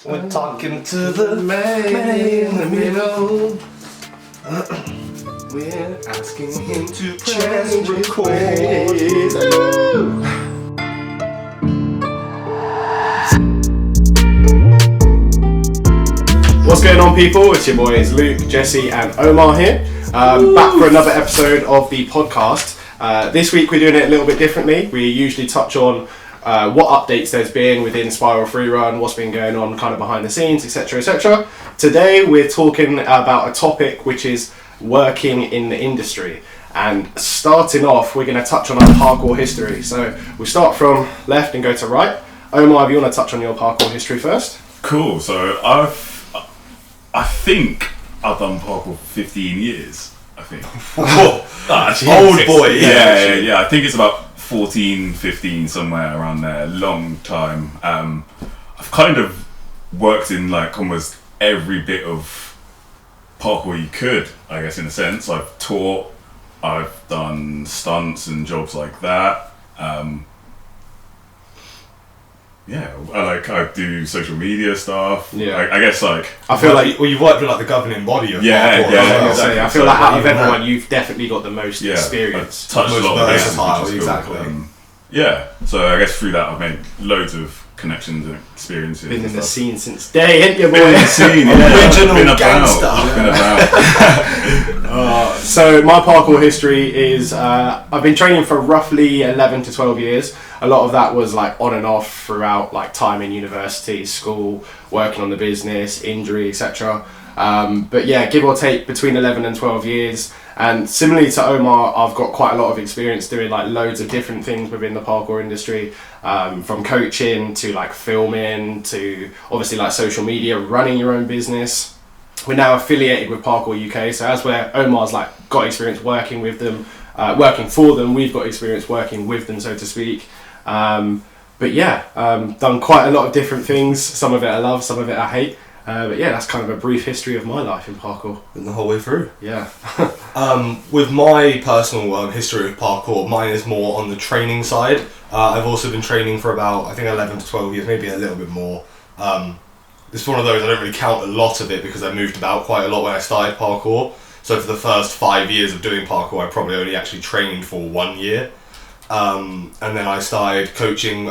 We're talking to the man in the middle. We're asking him to press record. What's going on, people? It's your boys Luke, Jesse and Omar here. Back for another episode of the podcast. This week we're doing it a little bit differently. We usually touch on what updates there's been within Spiral Freerun, what's been going on kind of behind the scenes, etc, etc. Today we're talking about a topic which is working in the industry. And starting off, we're going to touch on our parkour history. So we'll start from left and go to right. Omar, if you want to touch on your parkour history first. Cool, so I think I've done parkour for 15 years, I think. Old boy. Yeah. I think it's about 14, 15, somewhere around there. Long time. I've kind of worked in like almost every bit of parkour you could, I guess, in a sense. I've taught, I've done stunts and jobs like that. I do social media stuff. Yeah, I guess I feel like you've worked with like the governing body of parkour. Exactly. I feel like out of everyone, you've definitely got the most experience. Touched a lot of versatile, exactly. So I guess through that I've made loads of connections and experiences. Been in the scene since day, ain't you, boy? Been in the scene, Original gangster. So my parkour history is I've been training for roughly 11 to 12 years. A lot of that was like on and off throughout like time in university, school, working on the business, injury, etc. But yeah, give or take between 11 and 12 years. And similarly to Omar, I've got quite a lot of experience doing like loads of different things within the parkour industry, from coaching to like filming to obviously like social media, running your own business. We're now affiliated with Parkour UK, so as where Omar's like got experience working with them, working for them, we've got experience working with them, so to speak. But yeah, done quite a lot of different things. Some of it I love, some of it I hate. But yeah, that's kind of a brief history of my life in parkour. And the whole way through. Yeah. With my personal history of parkour, mine is more on the training side. I've also been training for about, I think 11 to 12 years, maybe a little bit more. It's one of those, I don't really count a lot of it because I moved about quite a lot when I started parkour. So for the first 5 years of doing parkour, I probably only actually trained for 1 year. And then I started coaching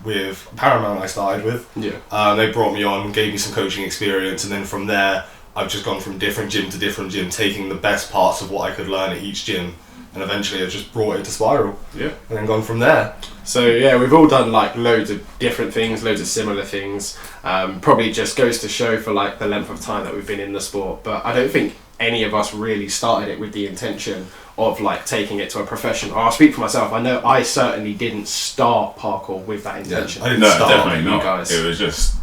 with Paramount. I started with. Yeah. They brought me on, gave me some coaching experience, and then from there, I've just gone from different gym to different gym, taking the best parts of what I could learn at each gym, and eventually I just brought it to Spiral. Yeah. And then gone from there. So yeah, we've all done like loads of different things, loads of similar things. Probably just goes to show for like the length of time that we've been in the sport. But I don't think any of us really started it with the intention of like taking it to a profession. I'll speak for myself. I know I certainly didn't start parkour with that intention. I didn't start definitely you not. guys. It was just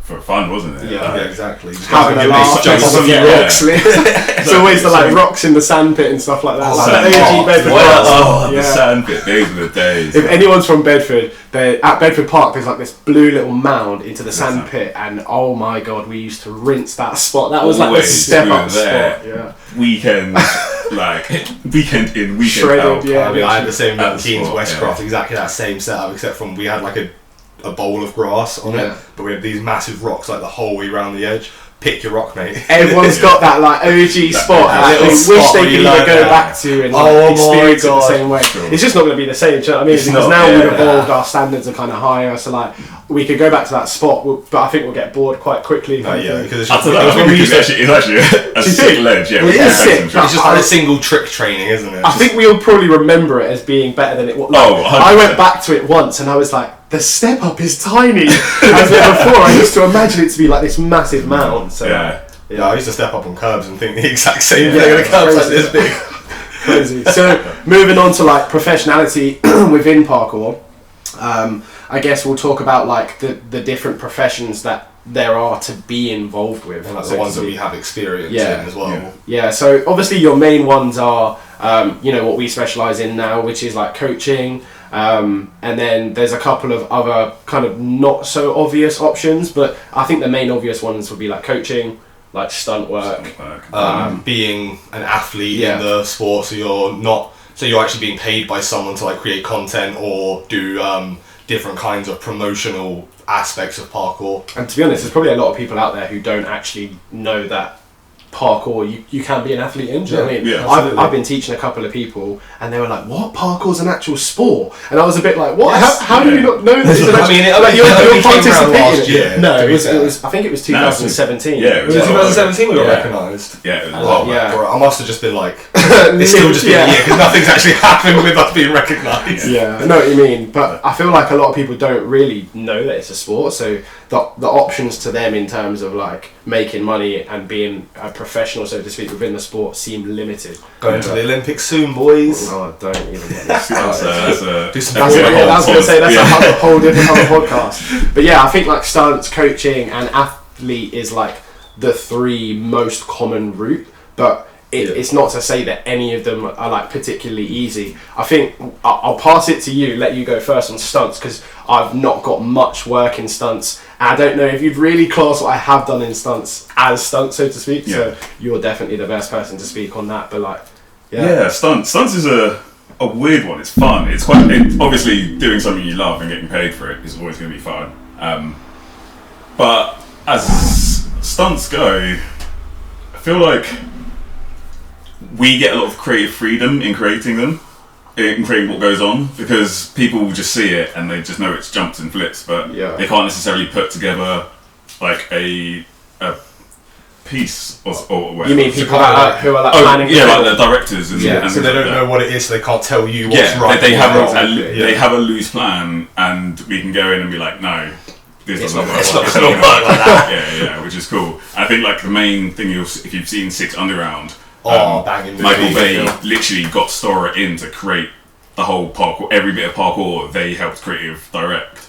for fun, wasn't it? Yeah, exactly. Having a laugh, jump off a few rocks. It's always the like rocks in the sandpit and stuff like that. The sandpit, those were the days. If anyone's from Bedford, at Bedford Park, there's like this blue little mound into the sandpit, and oh my god, we used to rinse that spot. That was like the step up spot. Yeah. Weekends, like weekend in, weekend shredded, out. Yeah, I had the same at Keens Westcroft, exactly that same setup, except from we had like a bowl of grass on it, but we had these massive rocks like the whole way around the edge. Pick your rock, mate. Everyone's got that like OG spot that they wish they could either go back to and experience it the same way. Sure. It's just not going to be the same, do you know what I mean? Because now we've evolved, our standards are kind of higher, so like we could go back to that spot, but I think we'll get bored quite quickly. Because it's actually a sick ledge. Yeah, it's just like a single trick training, isn't it? I think we'll probably remember it as being better than it was. I went back to it once and I was like, the step up is tiny. As before, I used to imagine it to be like this massive mound. So I used to step up on curbs and think the exact same thing. The curbs like this big. Crazy. So moving on to like professionality within parkour, I guess we'll talk about like the different professions that there are to be involved with. And like the ones that we have experience in as well. Yeah, so obviously your main ones are, what we specialise in now, which is like coaching. And then there's a couple of other kind of not so obvious options, but I think the main obvious ones would be like coaching, like stunt work. Being an athlete in the sport, so you're actually being paid by someone to like create content or do different kinds of promotional aspects of parkour. And to be honest, there's probably a lot of people out there who don't actually know that parkour you can be an athlete in. Do you know what I mean? Yeah, I've been teaching a couple of people and they were like, what, parkour's an actual sport? And I was a bit like, what? Yes. How do you not know this? I mean, you're participating last year. No, it was I think it was 2017. Yeah, it Was it 2017 we got recognised? Yeah, it was Bro, I must have just been like, it's still just been a year because nothing's actually happened with us being recognised. Yeah, I know what you mean, but I feel like a lot of people don't really know that it's a sport, so the options to them in terms of like making money and being a professional, so to speak, within the sport seem limited. Going to the Olympics soon, boys. Oh, don't even get me started. Do some I was going to say that's a whole different other podcast. But yeah, I think like stunts, coaching, and athlete is like the three most common route, but it's not to say that any of them are like particularly easy. I think I'll pass it to you, let you go first on stunts, because I've not got much work in stunts. And I don't know if you'd really class what I have done in stunts as stunts, so to speak. Yeah. So you're definitely the best person to speak on that. But like, stunts is a weird one. It's fun. Obviously doing something you love and getting paid for it is always going to be fun. But as stunts go, I feel like we get a lot of creative freedom in creating them, in creating what goes on, because people will just see it and they just know it's jumps and flips, but they can't necessarily put together like a piece or whatever. You mean people who are like planning? Yeah, like the directors and so they don't know what it is, so they can't tell you what's right. They have a loose plan, and we can go in and be like, no, this doesn't work like that. Yeah, which is cool. And I think like the main thing if you've seen Six Underground. Banging Michael Bay literally got Stora in to create the whole parkour, every bit of parkour they helped creative direct.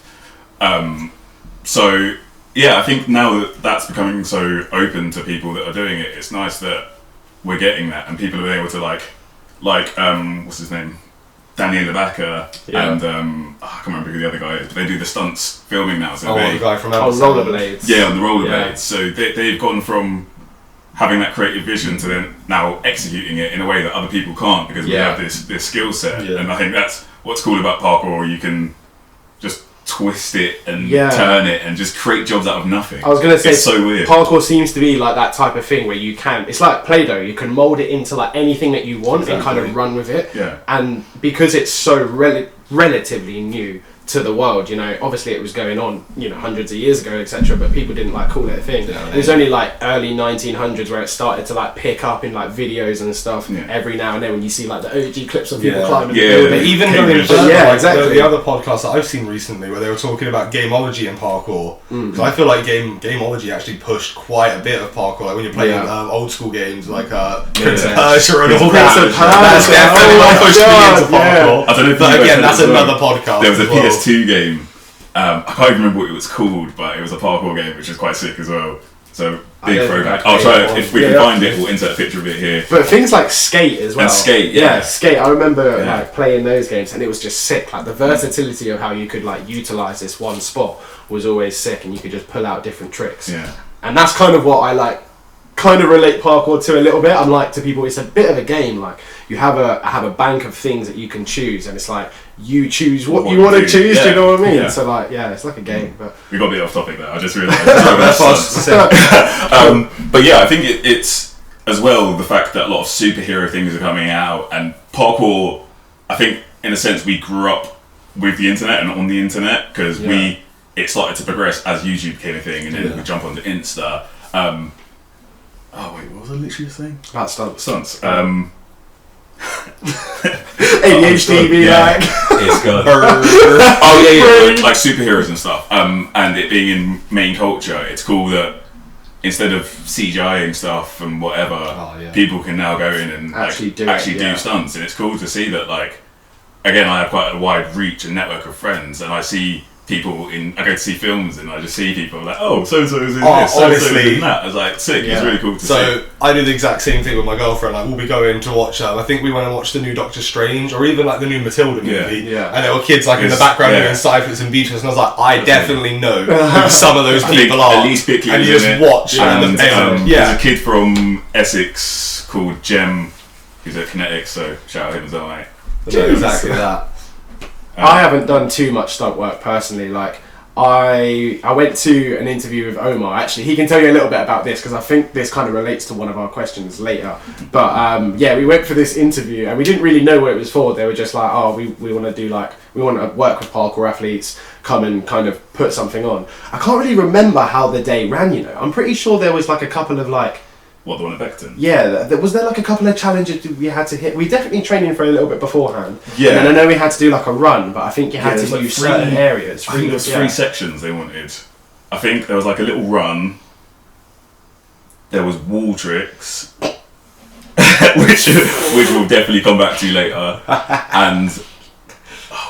So yeah, I think now that that's becoming so open to people that are doing it, it's nice that we're getting that, and people are able to like what's his name, Daniel Lebaca, and I can't remember who the other guy is, but they do the stunts filming now. So the guy from rollerblades. Yeah, on the rollerblades. So they've gone from having that creative vision to then now executing it in a way that other people can't, because we have this skill set. And I think that's what's cool about parkour. You can just twist it and turn it and just create jobs out of nothing. I was going to say, it's so weird. Parkour seems to be like that type of thing where you can, it's like Play-Doh, you can mould it into like anything that you want and kind of run with it. Yeah. And because it's so relatively new to the world, you know, obviously it was going on, you know, hundreds of years ago, etc., but people didn't like call it a thing. It was only like early 1900s where it started to like pick up in like videos and stuff every now and then when you see like the OG clips of people climbing the building. Even going further, exactly. The other podcasts that I've seen recently where they were talking about gameology and parkour, because I feel like gameology actually pushed quite a bit of parkour, like when you're playing old school games like Prince of Persia and all that. That's definitely what pushed me into parkour. I don't know if but again, that's another podcast. There was a PS2 game. I can't even remember what it was called, but it was a parkour game, which is quite sick as well. So big throwback. I'll try it. If we can find it, we'll insert a picture of it here. But things like Skate as well. And Skate, Skate. I remember like playing those games, and it was just sick. Like the versatility of how you could like utilize this one spot was always sick, and you could just pull out different tricks. Yeah. And that's kind of what I like. Kind of relate parkour to a little bit. I'm like to people, it's a bit of a game. Like you have a bank of things that you can choose, and it's like you choose what you want to choose. Do you know what I mean? Yeah. So like, it's like a game. But we got a bit off topic there. I just realised. But yeah, I think it's as well the fact that a lot of superhero things are coming out, and parkour. I think in a sense we grew up with the internet and on the internet because it started to progress as YouTube became a thing, and then we jump onto Insta. Oh wait, what was I literally saying? About stunts. ADHD be like. It's good. Like superheroes and stuff. And it being in main culture, it's cool that instead of CGIing stuff and whatever, people can now go in and actually do stunts, and it's cool to see that. Like, again, I have quite a wide reach and network of friends, and I see people I go to see films and I just see people like, so and so is in this, so and so is in that. I was like, sick. It's really cool to see. So I do the exact same thing with my girlfriend. Like, we'll be going to watch. I think we went and watched the new Doctor Strange, or even like the new Matilda movie. And there were kids like in the background doing cyphers and beaches, and I was like, I definitely know who some of those people are. At least Bickley, and you just watch. And there's a kid from Essex called Jem, who's at Kinetics. So shout out him as well, mate. Exactly that. I haven't done too much stunt work personally. Like, I went to an interview with Omar. Actually, he can tell you a little bit about this because I think this kind of relates to one of our questions later. But yeah, we went for this interview and we didn't really know what it was for. They were just like, oh, we want to do like, we want to work with parkour athletes, come and kind of put something on. I can't really remember how the day ran, you know. I'm pretty sure there was like a couple of like, What, the one at Beckton? yeah, was there like a couple of challenges we had to hit? We definitely training for a little bit beforehand. Yeah. And then I know we had to do like a run, but I think you had to like use certain areas. I think there was 3 sections they wanted. I think there was like a little run. There was wall tricks, which we'll definitely come back to later. And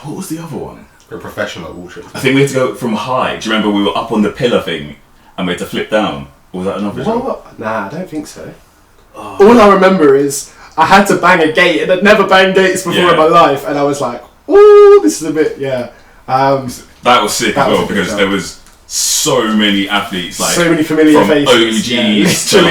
what was the other one? We're professional at wall tricks. I think we had to go from high. Do you remember we were up on the pillar thing and we had to flip down? Or was that another job? What? Nah, I don't think so. All I remember is I had to bang a gate, and I'd never banged gates before in my life, and I was like, ooh, this is a bit, That was sick That as was well a good because job. there was so many athletes, like so many familiar from faces. OGs Yeah, to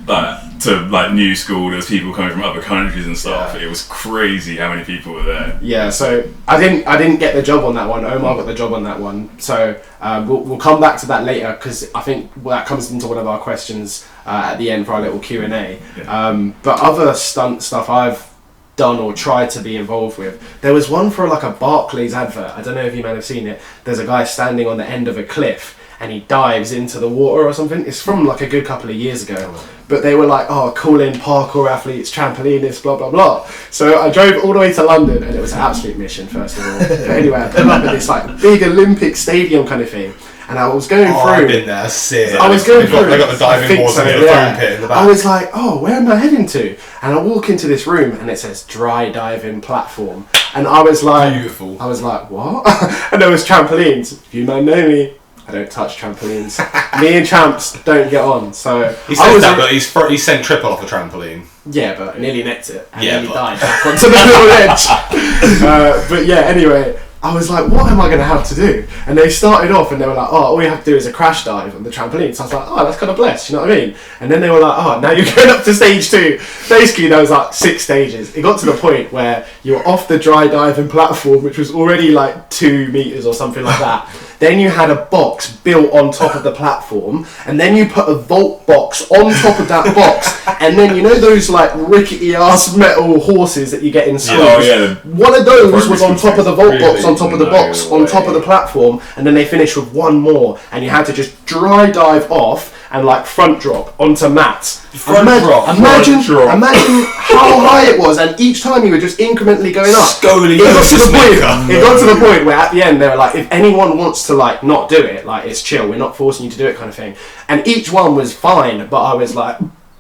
literally. to like new school. There was people coming from other countries and stuff. Yeah. It was crazy how many people were there. Yeah, so I didn't get the job on that one. Omar got the job on that one. So we'll come back to that later because I think that comes into one of our questions at the end for our little Q&A. Yeah. But other stunt stuff I've done or tried to be involved with. There was one for like a Barclays advert. I don't know if you might have seen it. There's a guy standing on the end of a cliff and he dives into the water or something. It's from like a good couple of years ago. But they were like, oh, call in parkour athletes, trampolinists, blah, blah, blah. So I drove all the way to London and it was an absolute mission, first of all. But anyway, I pulled up at this like big Olympic stadium kind of thing. And I was going through. I've been there, sick. I was going through. They got the diving boards and the foam pit in the back. I was like, oh, where am I heading to? And I walk into this room and it says dry diving platform. And I was like, beautiful. I was like, what? And there was trampolines. If you might know me, I don't touch trampolines. Me and tramps don't get on. So He says that, but he's sent triple off a trampoline. yeah, but I nearly necked it and Yeah, nearly but- died back onto the little edge. But yeah, anyway, I was like, what am I going to have to do? And they started off and they were like, oh, all you have to do is a crash dive on the trampoline. So I was like, oh, that's kind of blessed, you know what I mean? And then they were like, oh, now you're going up to stage 2. Basically, there was like 6 stages. It got to the point where you were off the dry diving platform, which was already like 2 meters or something like that. Then you had a box built on top of the platform, and then you put a vault box on top of that box, and then you know those like rickety ass metal horses that you get in schools? Oh, yeah. One of those was on top of the vault box, Really? on top of the box, on top of the platform, and then they finished with one more, and you had to just dry dive off and like front drop onto mats. Imagine how high it was, and each time you were just incrementally going up. Scully It got to the point. Maker. It got to the point where at the end they were like, if anyone wants to like not do it, like it's chill. We're not forcing you to do it, kind of thing. And each one was fine, but I was like,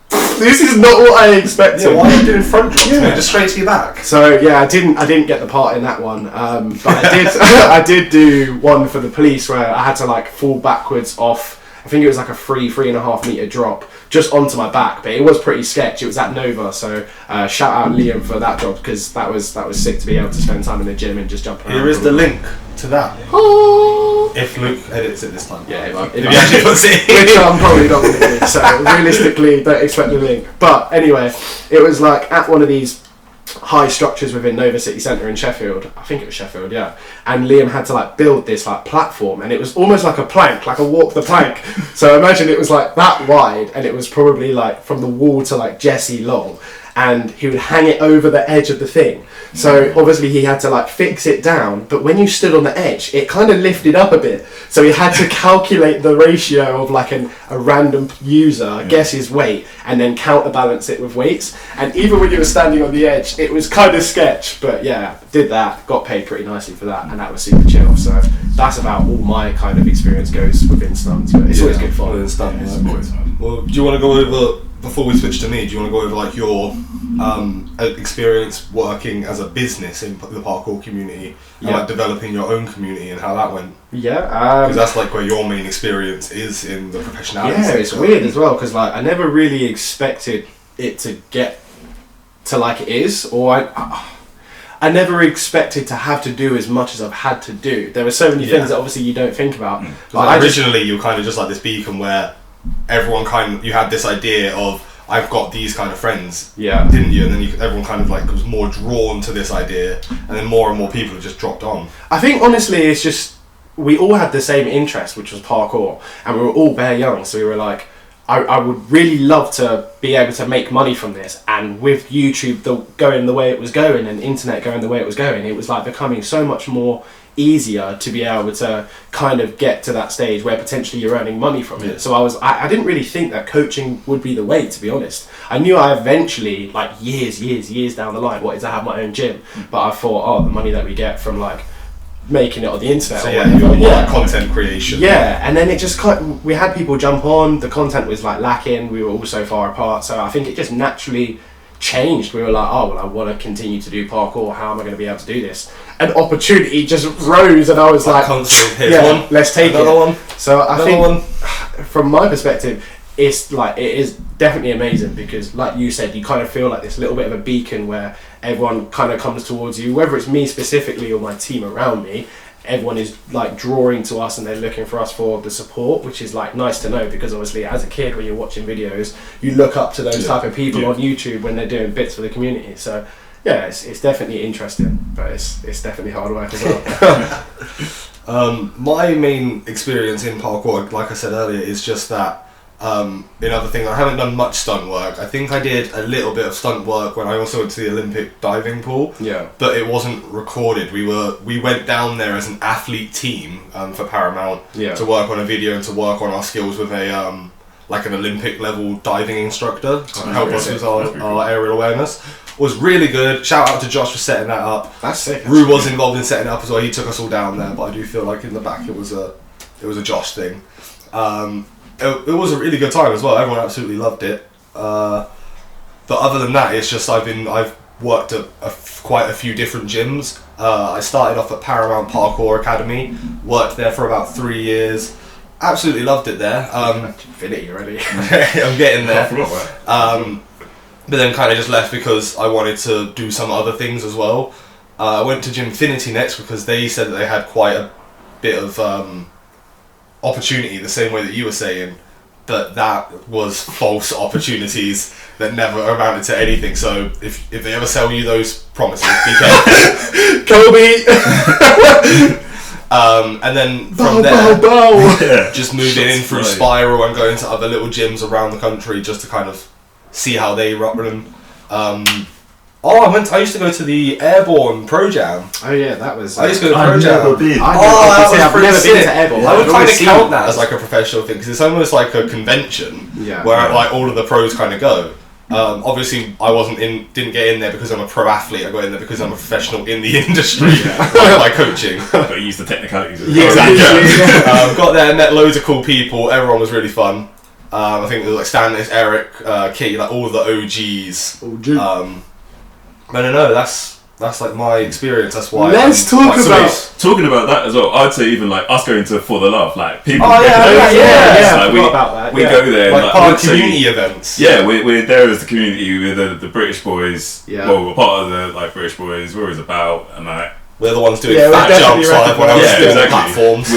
this is not what I expected. Yeah, why are you doing front drops? Yeah. Man? Just straight to your back. So yeah, I didn't get the part in that one, but I did. I did do one for the police where I had to like fall backwards off. I think it was like a 3.5 meter drop just onto my back, but it was pretty sketch. It was at Nova, so shout out Liam for that job because that was sick to be able to spend time in the gym and just jump around. Here is the link to that. Oh. If Luke edits it this time. Yeah, if If he actually puts it in. which I'm probably not going to do. So realistically, don't expect the link. But anyway, it was like at one of these high structures within Nova City Centre in Sheffield. I think it was Sheffield, yeah. And Liam had to like build this like platform, and it was almost like a plank, like a walk the plank. So imagine it was like that wide, and it was probably like from the wall to like Jesse long. And he would hang it over the edge of the thing. So obviously he had to like fix it down, but when you stood on the edge, it kind of lifted up a bit. So he had to calculate the ratio of like a random user, guess his weight, and then counterbalance it with weights. And even when you were standing on the edge, it was kind of sketch. But yeah, did that, got paid pretty nicely for that, and that was super chill. So that's about all my kind of experience goes within stunts. But it's always good fun. Within stunt, It's yeah. always fun. Well, do you want to go over, before we switch to me, do you want to go over like your experience working as a business in the parkour community and like developing your own community and how that went? Yeah, Because that's like where your main experience is in the professionality yeah, sector. it's weird as well because like I never really expected it to get to like it is, or I never expected to have to do as much as I've had to do. There were so many things that obviously you don't think about. Like originally you were kind of just like this beacon where everyone you had this idea of, I've got these kind of friends, Yeah. didn't you? And then everyone kind of like was more drawn to this idea, and then more and more people have just dropped on. I think honestly, it's just we all had the same interest, which was parkour, and we were all bare young, so we were like, I would really love to be able to make money from this. And with YouTube going the way it was going and internet going the way it was going, it was like becoming so much more easier to be able to kind of get to that stage where potentially you're earning money from it. So I didn't really think that coaching would be the way, to be honest. I knew I eventually, like years down the line, wanted to have my own gym, but I thought, oh, the money that we get from like making it on the internet, So or yeah, whatever, you're more like content creation. yeah, and then it just we had people jump on, the content was like lacking, we were all so far apart, so I think it just naturally changed. We were like, oh well, I want to continue to do parkour, how am I going to be able to do this? An opportunity just rose, and I was like constantly, here's yeah, one, let's take another it. one, So I another think one. from my perspective, it's like, it is definitely amazing, because like you said, you kind of feel like this little bit of a beacon where everyone kind of comes towards you, whether it's me specifically or my team around me. Everyone is like drawing to us, and they're looking for us for the support, which is like nice to know, because obviously as a kid when you're watching videos, you look up to those type of people on YouTube when they're doing bits for the community. So yeah, it's definitely interesting, but it's definitely hard work as well. My main experience in parkour, like I said earlier, is just that in other things, I haven't done much stunt work. I think I did a little bit of stunt work when I also went to the Olympic diving pool. Yeah. But it wasn't recorded. We went down there as an athlete team for Paramount to work on a video and to work on our skills with a like an Olympic level diving instructor to help us with our aerial awareness. Was really good. Shout out to Josh for setting that up. That's sick. Rue was involved in setting it up as well. He took us all down there, but I do feel like in the back it was a Josh thing. It was a really good time as well. Everyone absolutely loved it. But other than that, it's just I've worked at quite a few different gyms. I started off at Paramount Parkour Academy. Worked there for about 3 years. Absolutely loved it there. Infinity already. I'm getting there. But then kind of just left because I wanted to do some other things as well. I went to Gymfinity next because they said that they had quite a bit of opportunity, the same way that you were saying, but that was false opportunities that never amounted to anything. So if they ever sell you those promises, be careful. Kobe. And then from there, just moving in through Spiral and going to other little gyms around the country just to kind of see how they run. I used to go to the Airborne Pro Jam. Oh yeah, that was. I used to go to Pro Jam. Never been. I've never been to Airborne. I would kind of count that as like a professional thing because it's almost like a convention where like all of the pros kind of go. Obviously, I didn't get in there because I'm a pro athlete. I got in there because I'm a professional in the industry by coaching. But you use the technicalities. Exactly. Got there, met loads of cool people. Everyone was really fun. I think it was like Stannis, Eric, Kitty, like all of the OGs. I don't know. That's like my experience. That's why. Let's talk about talking about that as well. I'd say even like us going to For the Love, like people. Oh yeah. Like, we go there like part of say, community events. Yeah, we're there as the community. We're the British boys. Yeah. Well, we're part of the like British boys. We're always about and like we're the ones doing we're fat definitely jumps like when I was still on exactly. platforms.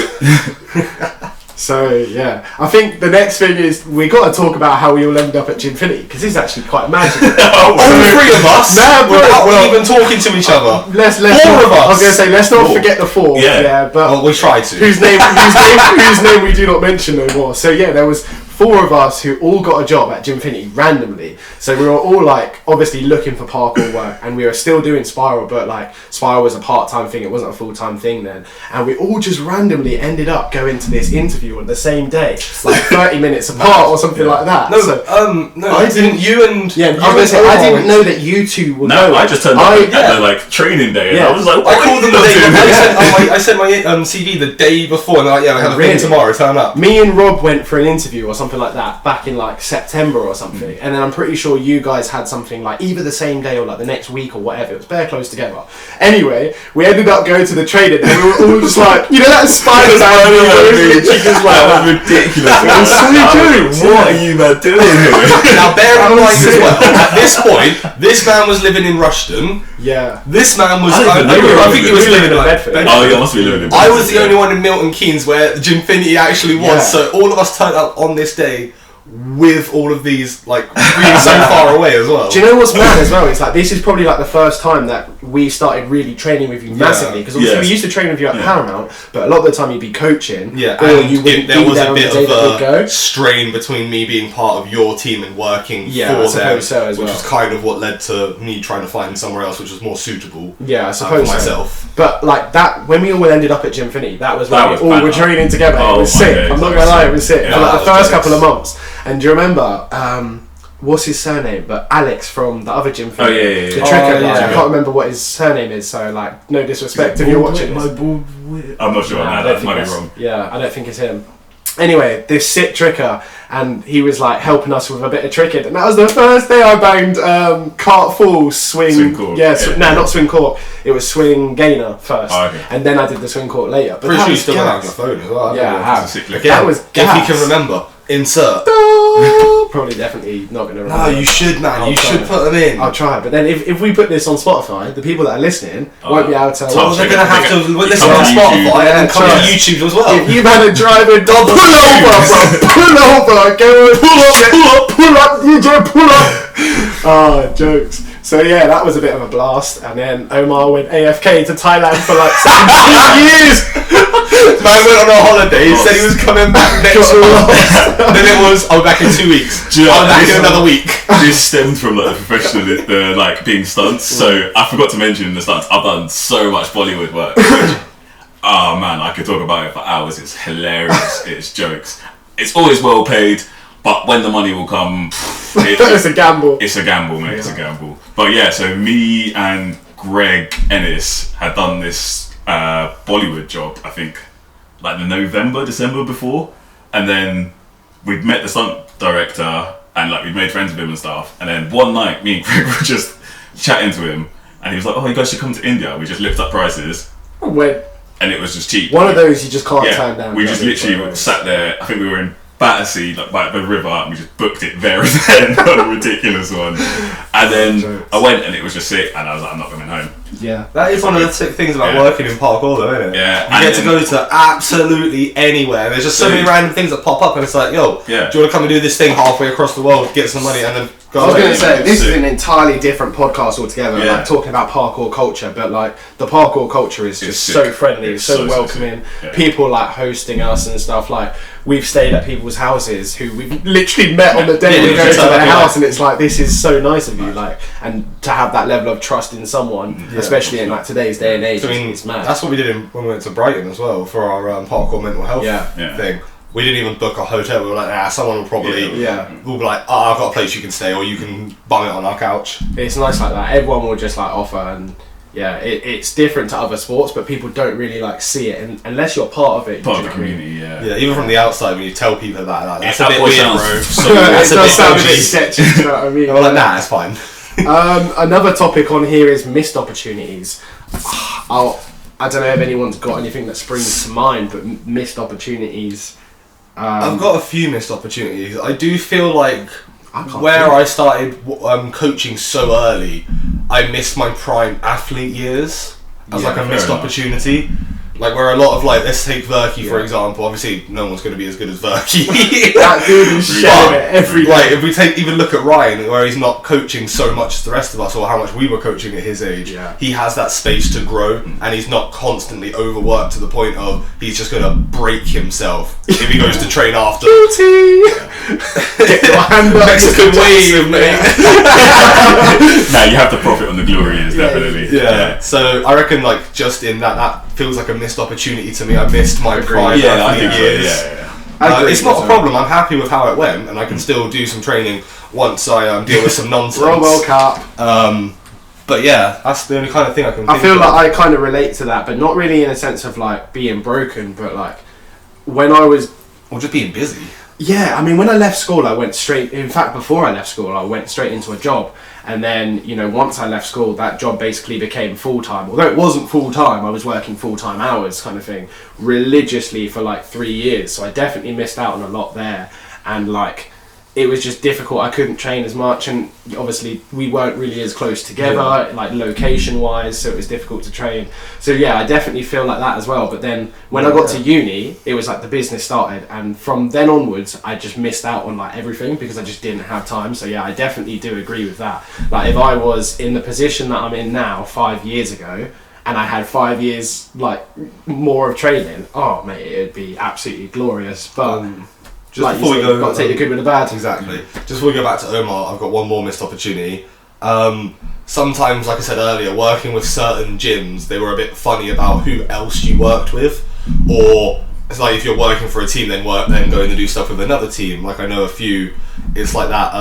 So yeah, I think the next thing is we got to talk about how we all ended up at Gymfinity, because this is actually quite magical. All three of us, without even talking to each other. Let's Four of us. I was going to say let's not forget the four. Yeah. But well, we tried to. whose name we do not mention no more. So yeah, there was 4 of us who all got a job at Gymfinity randomly. So we were all like obviously looking for parkour work, and we were still doing Spiral, but like Spiral was a part-time thing, it wasn't a full-time thing then. And we all just randomly ended up going to this interview on the same day, like 30 minutes apart or something like that. I didn't. You and yeah, I was gonna say, I didn't know that you two were going. I just turned up at the like training day, and I was like, I called them the day. I sent my CV the day before, and they're like, yeah, I have a meeting tomorrow. Turn up. Me and Rob went for an interview or something like that back in like September or something, and then I'm pretty sure you guys had something like either the same day or like the next week or whatever. It was very close together. Anyway, we ended up going to the training, and we were all just like, you know, that Spider-Man that was ridiculous. What are you man doing here? Now bear in mind as well, at this point, this man was living in Rushden. Yeah. This man was. I think he was living in Bedford. Oh, yeah, must be living in Bedford. I was the only one in Milton Keynes where Gymfinity actually was. Yeah. So all of us turned up on this day with all of these like being so far away as well. Do you know what's mad as well? It's like this is probably like the first time that we started really training with you massively, because obviously we used to train with you at Paramount, but a lot of the time you'd be coaching, Yeah, or and you wouldn't there be was there a on the bit day of that we'd go. a strain between me being part of your team and working I for them, suppose so as which well. was kind of what led to me trying to find somewhere else which was more suitable. Yeah, I suppose for so. myself. But like that, when we all ended up at Gymfinity, that was That like was we all were banter. training together. Oh It was my sick. days, I'm not that gonna was lie, sick. it was sick Yeah, for like that the was first jokes. couple of months. And do you remember? What's his surname? But Alex from the other Gymfinity. Oh, yeah. The Oh, tricker guy. yeah. I can't remember what his surname is. So like, no disrespect if you're watching this. I'm not sure on Nah, I that. don't That think might be that's- wrong. Yeah, I don't think it's him. Anyway, this sick tricker, and he was like helping us with a bit of tricking, and that was the first day I banged cart full swing cork. Yeah, Yeah. no, not swing cork. It was swing gainer first, Oh, okay. and then I did the swing cork later. But Pretty that sure you was still have gas. your phone as well. Yeah, I have. It's a sick lick. Again, That was if you gas. can remember, insert. Probably definitely not going to No, remember. you should, man. I'll You try. should put them in. I'll try, but then if we put this on Spotify, the people that are listening won't be able to. tough. Well, they're going to have to You listen come on to Spotify YouTube. and then come Yeah. to YouTube as well. If you've had a driving dog, pull over, bro. Pull over, go pull up, DJ, pull up. Oh, jokes. So yeah, that was a bit of a blast. And then Omar went AFK to Thailand for like 17 years. Man went on a holiday. He said he was coming back next week. Then it was, I'll be back in 2 weeks. Do you know I'll be back this- in another week. This stemmed from like the professional, the like being stunts. So I forgot to mention in the stunts, I've done so much Bollywood work. Oh man, I could talk about it for hours. It's hilarious. It's jokes. It's always well paid, but when the money will come, It's a gamble. It's a gamble, mate. It's a gamble. But yeah, so me and Greg Ennis had done this Bollywood job, I think, like the November, December before. And then we'd met the stunt director and like we'd made friends with him and stuff. And then one night, me and Greg were just chatting to him and he was like, oh, you guys should come to India. We just lift up prices When and it was just cheap. one of those you just can't Yeah, turn down. we just literally sat there. I think we were in Battersea, like by the river, and we just booked it there and then on a ridiculous one. And then Jokes. I went, and it was just sick. And I was like, I'm not coming home. Yeah. That is one of the sick things about Yeah. working in parkour, though, isn't it? Yeah, You and get to then- go to absolutely anywhere. There's just so many Dude. random things that pop up, and it's like, yo, Yeah. do you want to come and do this thing halfway across the world, get some money, and then go I was away? going to say, it's this is sick. an entirely different podcast altogether, Yeah. like talking about parkour culture, but like the parkour culture is just sick. so friendly, It's so so welcoming. sick. Yeah. People like hosting us and stuff. Like we've stayed at people's houses who we've literally met on the day Yeah, we go just to their like- house, and it's like, this is so nice of you, like, and to have that level of trust in someone, especially in like today's day and age, So, I mean, it's mad. that's what we did when we went to Brighton as well for our parkour mental health Yeah. Yeah. thing. We didn't even book a hotel. We were like, nah, someone will probably. Yeah. We'll be like, oh, I've got a place you can stay, or you can bum it on our couch. It's nice like that. Everyone will just like offer, and yeah, it's different to other sports, but people don't really like see it, and unless you're part of it. Part of you the know what I mean? community, yeah. Yeah, even from the outside, when you tell people that, that's Yeah, a bit that weird, sounds bro. so That's It a does bit sound a dodgy. bit sketchy, you know what I mean? And we're like, nah, it's fine. Another topic on here is missed opportunities. I don't know if anyone's got anything that springs to mind, but missed opportunities. I've got a few missed opportunities. I do feel like I can't where think. I started coaching so early, I missed my prime athlete years as Yeah, like a fair missed enough. opportunity. Like where a lot of like, let's take Verky for example. Obviously, no one's going to be as good as Verky. That dude is shedding it every Like day. if we even look at Ryan, where he's not coaching so much as the rest of us, or how much we were coaching at his age, Yeah. he has that space to grow, and he's not constantly overworked to the point of he's just gonna break himself if he goes to train after. Guilty. Get your hand up. Mexican wave, mate. Now you have to profit on the glory, is definitely. Yeah. So I reckon like just in that feels like a missed opportunity to me. I missed my agree. prime Yeah, I athlete think so. years. Yeah. Agree It's not with a that. problem. I'm happy with how it went, and I can still do some training once I deal with some nonsense. Roll World Cup. But yeah, that's the only kind of thing I can. I think feel of. like I kind of relate to that, but not really in a sense of like being broken, but like when I was. or just being busy. Yeah, I mean, when I left school, I went straight. In fact, before I left school, I went straight into a job, and then once I left school, that job basically became full time. Although it wasn't full time, I was working full time hours, kind of thing, religiously for like 3 years. So I definitely missed out on a lot there, and like it was just difficult. I couldn't train as much, and obviously we weren't really as close together, like location wise, so it was difficult to train. So yeah, I definitely feel like that as well. But then when I got to uni, it was like the business started, and from then onwards I just missed out on like everything because I just didn't have time. So yeah, I definitely do agree with that. Like if I was in the position that I'm in now 5 years ago, and I had 5 years like more of training, oh mate, it'd be absolutely glorious. But just like before we go, got to take the good with the bad. Exactly. Just before we go back to Omar, I've got one more missed opportunity. Sometimes, like I said earlier, working with certain gyms, they were a bit funny about who else you worked with, or it's like if you're working for a team, then going to do stuff with another team. Like I know a few, it's like that.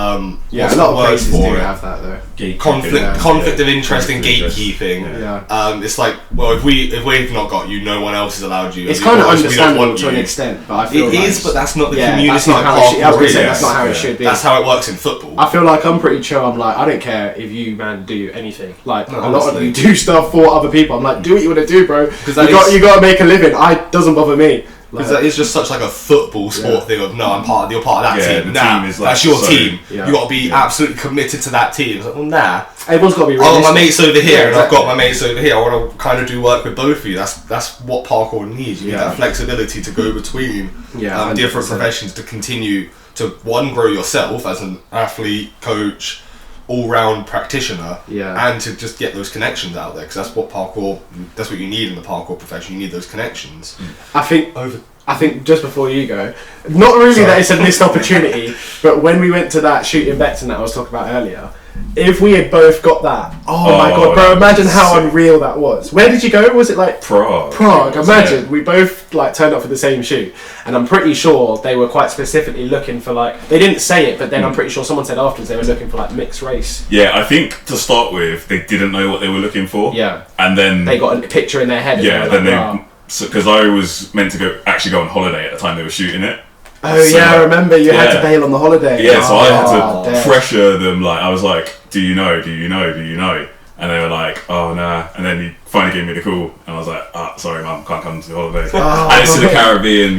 Yeah, a lot of places do have that though. Conflict of interest and gatekeeping. Yeah. It's like, well, if we've not got you, no one else has allowed you. It's kind of understandable to an extent, but I feel it is, but that's not the community. That's not how that's not how it should be. That's how it works in football. I feel like I'm pretty chill. I'm like, I don't care if you man do anything. Like No, a lot of honestly. you do stuff for other people. I'm like, do what you want to do, bro. Because that you got to make a living. Doesn't bother me. Because that is just such like a football sport thing of no, you're part of that team. The team is like that's your team. Yeah. You got to be absolutely committed to that team. It's like, well, nah. Everyone's got to be. I've got my mates over here, Yeah, and I've exactly. got my mates over here. I want to kind of do work with both of you. That's what parkour needs. You need that flexibility to go between different 100%. professions to continue to grow yourself as an athlete, coach, all-round practitioner, and to just get those connections out there, because that's what you need in the parkour profession. You need those connections. I think just before you go, not really that it's a missed opportunity, but when we went to that shooting bets and that I was talking about earlier, if we had both got that, oh my god, bro, imagine how unreal that was. Where did you go? Was it like Prague? Imagine we both like turned up for the same shoot, and I'm pretty sure they were quite specifically looking for like, they didn't say it, but then I'm pretty sure someone said afterwards they were looking for like mixed race. Yeah, I think to start with they didn't know what they were looking for. Yeah, and then they got a picture in their head. Yeah, and then they were like, because I was meant to go on holiday at the time they were shooting it. Oh so, yeah, I remember you had to bail on the holiday. Yeah, so I had to pressure them. Like I was like, "Do you know? Do you know? Do you know?" And they were like, "Oh nah." And then he finally gave me the call, and I was like, "Sorry, mum, can't come to the holiday." And it's to the Caribbean.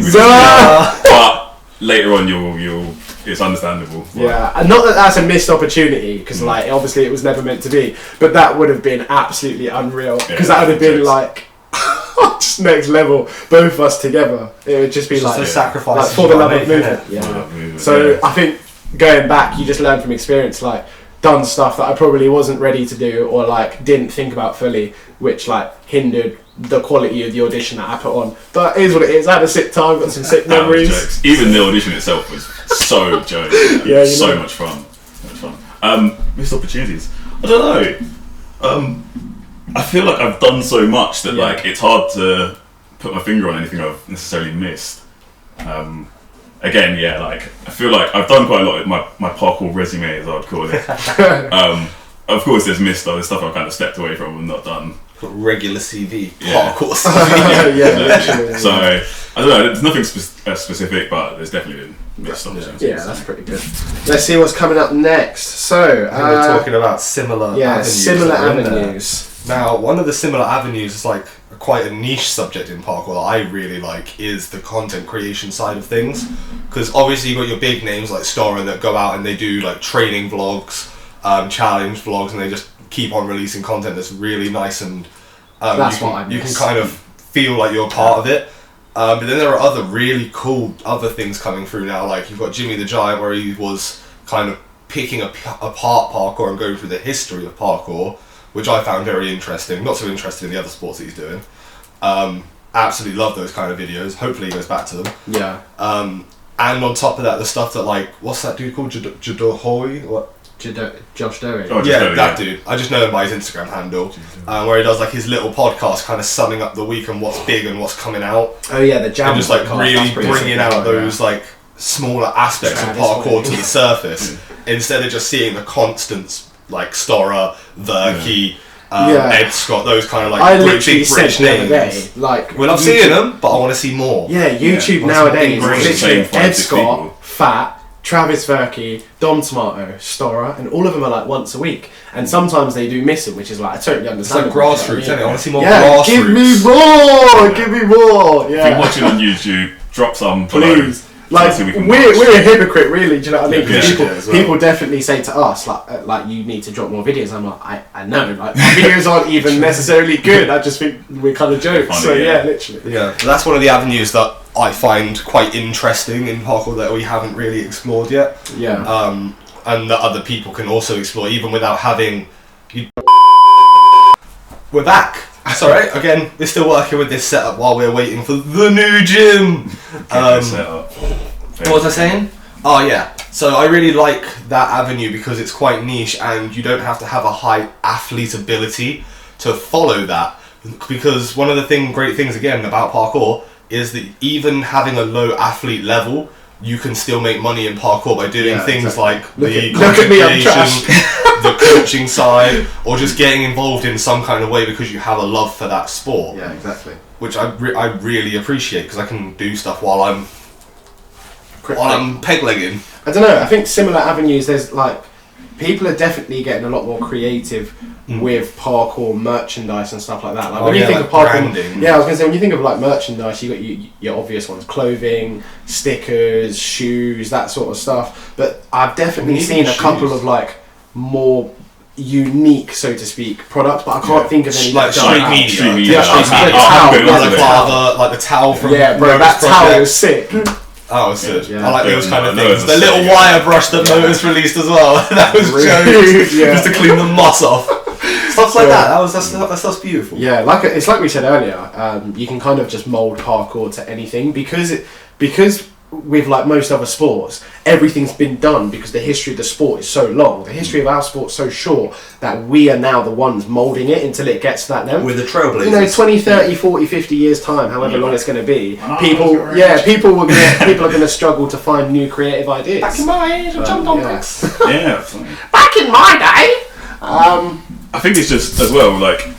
But later on, it's understandable. Yeah, and not that that's a missed opportunity, because like obviously it was never meant to be, but that would have been absolutely unreal, because that would have been like just next level, both of us together. It would just be just like a sacrifice like for the love of movement. So I think going back, you just learn from experience, like done stuff that I probably wasn't ready to do, or like didn't think about fully, which like hindered the quality of the audition that I put on. But it is what it is. I had a sick time, got some sick memories. Even the audition itself was so jokes. Yeah, so much fun. Missed opportunities. I don't know. I feel like I've done so much that like it's hard to put my finger on anything I've necessarily missed. Again, like I feel like I've done quite a lot of my parkour resume, as I would call it. Of course, there's missed other stuff I've kind of stepped away from and not done. Regular CV, parkour CV. So I don't know. There's nothing specific, but there's definitely been missed opportunities. Yeah, that's pretty good. Let's see what's coming up next. So we're talking about similar avenues. Now, one of the similar avenues is like quite a niche subject in parkour that I really like is the content creation side of things, because obviously you've got your big names like Stora that go out and they do like training vlogs, challenge vlogs, and they just keep on releasing content that's really nice, and you can kind of feel like you're part of it. But then there are other really cool other things coming through now, like you've got Jimmy the Giant, where he was kind of picking apart parkour and going through the history of parkour, which I found very interesting. Not so interested in the other sports that he's doing. Absolutely love those kind of videos. Hopefully he goes back to them. Yeah. And on top of that, the stuff that like, what's that dude called? Jadohoi? What? Josh Dowie. That dude. I just know him by his Instagram handle, where he does like his little podcast, kind of summing up the week and what's big and what's coming out. Oh yeah, the jam. And just like really bringing out those like smaller aspects of parkour to the surface, instead of just seeing the constants like Stora, Verkey, Ed Scott, those kind of like I big literally said British the other names. day, like, we love seeing them, but I want to see more. Yeah, YouTube nowadays is literally Ed Scott, Fat, Travis Verkey, Dom Tomato, Stora, and all of them are like once a week. And sometimes they do miss them, which is like, I totally understand. It's like grassroots, isn't it? I want to see more grassroots. Give me more! Yeah. Give me more! Yeah. If you're watching on YouTube, drop some Please. like we're a hypocrite, really. Do you know what I mean? Yeah. People definitely say to us like you need to drop more videos. I'm like I know, like my videos aren't even necessarily good. I just think we're kind of jokes. So yeah, literally. Yeah, that's one of the avenues that I find quite interesting in parkour that we haven't really explored yet. Yeah. And that other people can also explore even without having. We're back. That's alright. Again, we're still working with this setup while we're waiting for the new gym. What was I saying? Oh yeah. So I really like that avenue because it's quite niche and you don't have to have a high athlete ability to follow that. Because one of the great things again about parkour is that even having a low athlete level, you can still make money in parkour by doing things like the content creation, the coaching side, or just getting involved in some kind of way because you have a love for that sport. Yeah, exactly. Which I really appreciate because I can do stuff while I'm peg legging. I don't know. I think similar avenues. There's like people are definitely getting a lot more creative with parkour merchandise and stuff like that. Like when you think of parkour, branding. Yeah, I was gonna say when you think of like merchandise, you got your obvious ones: clothing, stickers, shoes, that sort of stuff. But I've definitely seen a couple of like more unique, so to speak, products. But I can't think of any like street media. Like the towel from that towel is sick. Oh, it's good. Yeah. I like those kind of things. The little wire brush that Motor's released as well. That was jokes. Just to clean the moss off. Stuff like that. That's beautiful. Yeah, it's like we said earlier. You can kind of just mold parkour to anything because with like most other sports, everything's been done because the history of the sport is so long. The history of our sport is so short that we are now the ones moulding it until it gets to that level. With the trailblazers. 20, 30, 40, 50 years time, however long it's going to be, people are going to struggle to find new creative ideas. Back in my age, I jumped on bricks. Back in my day. I think it's just as well like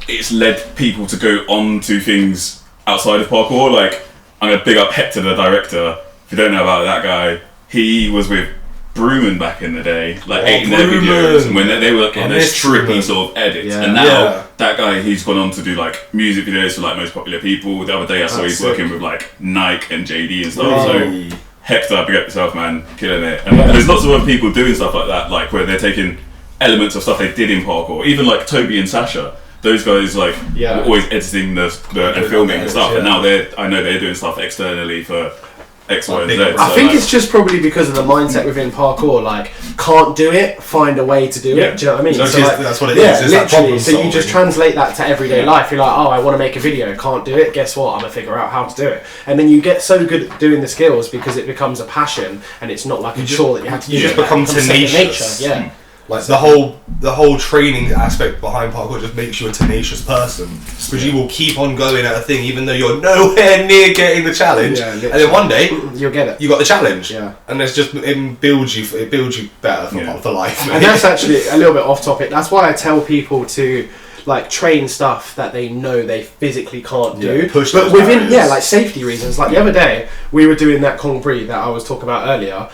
it's led people to go on to things outside of parkour. Like I'm gonna big up Hector, the director. If you don't know about that guy, he was with Brewman back in the day, like editing their videos, and when they were like in those trippy sort of edits. And now that guy, he's gone on to do like music videos for like most popular people. The other day I saw he's working with like Nike and JD and stuff. So Hector, big up yourself, man, killing it. And there's lots of other people doing stuff like that, like where they're taking elements of stuff they did in parkour. Even like Toby and Sasha. Those guys like were always editing the and filming and stuff, and now I know they're doing stuff externally for X, Y, and Z. I think it's just probably because of the mindset within parkour, like can't do it, find a way to do it. Do you know what I mean? That's what it is. Literally. So you just translate that to everyday life. You're like, oh, I want to make a video, can't do it. Guess what? I'm gonna figure out how to do it. And then you get so good at doing the skills because it becomes a passion, and it's not like a chore that you have to do. You just become tenacious. Yeah. Like the whole training aspect behind parkour just makes you a tenacious person because you will keep on going at a thing even though you're nowhere near getting the challenge, and then one day you'll get it. You got the challenge, and it builds you better for life. And that's actually a little bit off topic. That's why I tell people to like train stuff that they know they physically can't do, but within like safety reasons. Like the other day we were doing that Kong Brie that I was talking about earlier.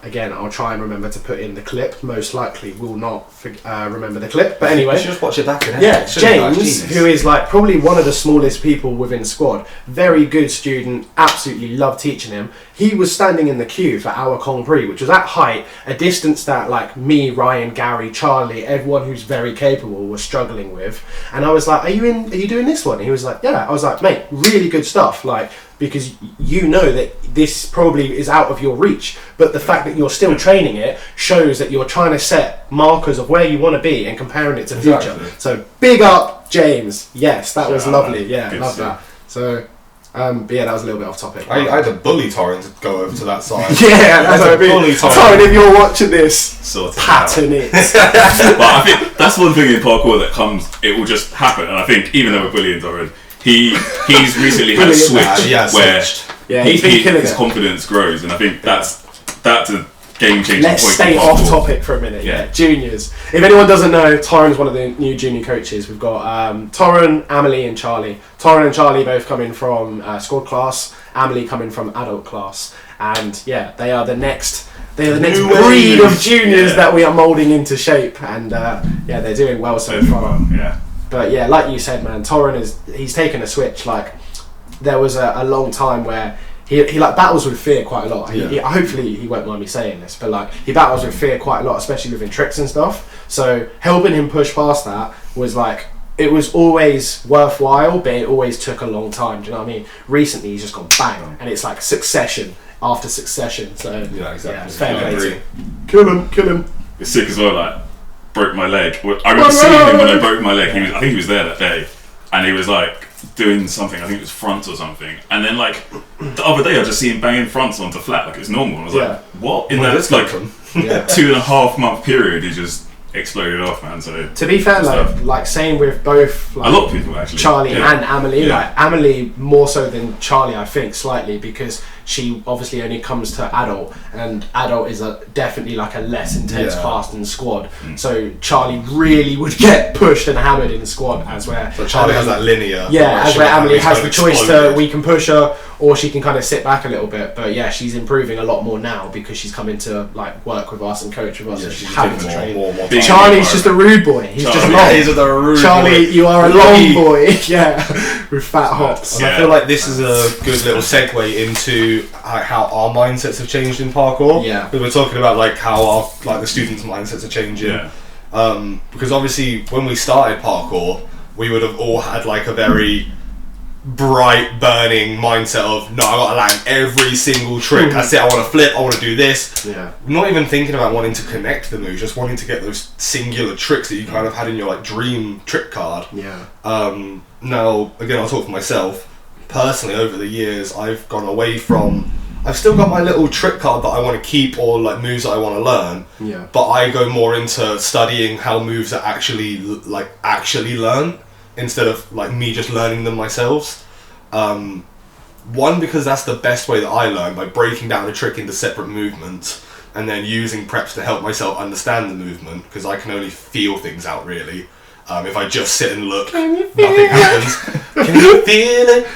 Again, I'll try and remember to put in the clip. Most likely will not remember the clip. But anyway, you should just watch it back. James, who is like probably one of the smallest people within squad, very good student, absolutely love teaching him. He was standing in the queue for our Kong Brie, which was at height, a distance that like me, Ryan, Gary, Charlie, everyone who's very capable was struggling with. And I was like, are you doing this one? And he was like, yeah. I was like, mate, really good stuff. Like, because you know that this probably is out of your reach, but the fact that you're still training it shows that you're trying to set markers of where you want to be and comparing it to the future. So big up, James. Yes, that was lovely. Yeah, love that. So, but yeah, that was a little bit off topic. I had to bully Torrin to go over to that side. Yeah, that's what I mean. Torrin, if you're watching this, pattern it. But I think that's one thing in parkour that it will just happen. And I think even though we're bullying Torrin, he's recently had a switch where his confidence grows, and I think that's a game-changing point. Let's stay off topic for a minute. Yeah, juniors. If anyone doesn't know, Torrin's one of the new junior coaches. We've got Torrin, Amelie, and Charlie. Torrin and Charlie both coming from squad class. Amelie coming from adult class, and they are the next. They're the next breed of juniors that we are moulding into shape, and they're doing well so far. But yeah, like you said, man, Torrin he's taken a switch. Like there was a long time where he like battles with fear quite a lot. Yeah. Hopefully he won't mind me saying this, but like he battles with fear quite a lot, especially within tricks and stuff. So helping him push past that was like, it was always worthwhile, but it always took a long time. Do you know what I mean? Recently he's just gone bang, and it's like succession after succession. So Yeah, exactly. yeah, it's fair I play agree. to him. Kill him. It's sick as well. Like, broke my leg. I remember seeing him when I broke my leg. I think he was there that day, and he was like doing something. I think it was fronts or something. And then like the other day, I just see him banging fronts onto flat like it's normal. And I was like, what? In Where that did this like come from? Yeah. 2.5 month period, he just exploded off, man. So To be fair, stuff. like same with both like, a lot of people actually. Charlie Yeah. and Amelie. Yeah. Like Amelie more so than Charlie, I think, slightly, because she obviously only comes to adult, and adult is definitely like a less intense Yeah. class than squad. So Charlie really would get pushed and hammered in squad, as where So Charlie has that linear. yeah, as where Amelie has the choice to exploded. we can push her or she can kind of sit back a little bit. But yeah, she's improving a lot more now because she's coming to like work with us and coach with us. Yeah, and she's she's having taking to train. more Big time. Charlie's just a rude boy. He's just Charlie. long. Yeah, he's a rude Charlie, boy. you are a long boy. Yeah, with fat hops. And I feel like this is a good little segue into how our mindsets have changed in parkour. Yeah. Because we're talking about like how our the students' mindsets are changing. Yeah. Because obviously when we started parkour, we would have all had like a very bright, burning mindset of no, I gotta land every single trick. That's it. I want to flip. I want to do this. Yeah. Not even thinking about wanting to connect the moves, just wanting to get those singular tricks that you kind of had in your like dream trick card. Yeah. Now, again, I'll talk for myself. Personally, over the years, I've gone away from. I've still got my little trick card that I want to keep, or like moves that I want to learn. Yeah. But I go more into studying how moves are actually learn, instead of like me just learning them myself. One, because that's the best way that I learn, by breaking down a trick into separate movements and then using preps to help myself understand the movement, because I can only feel things out really. If I just sit and look, nothing happens. Can you feel it?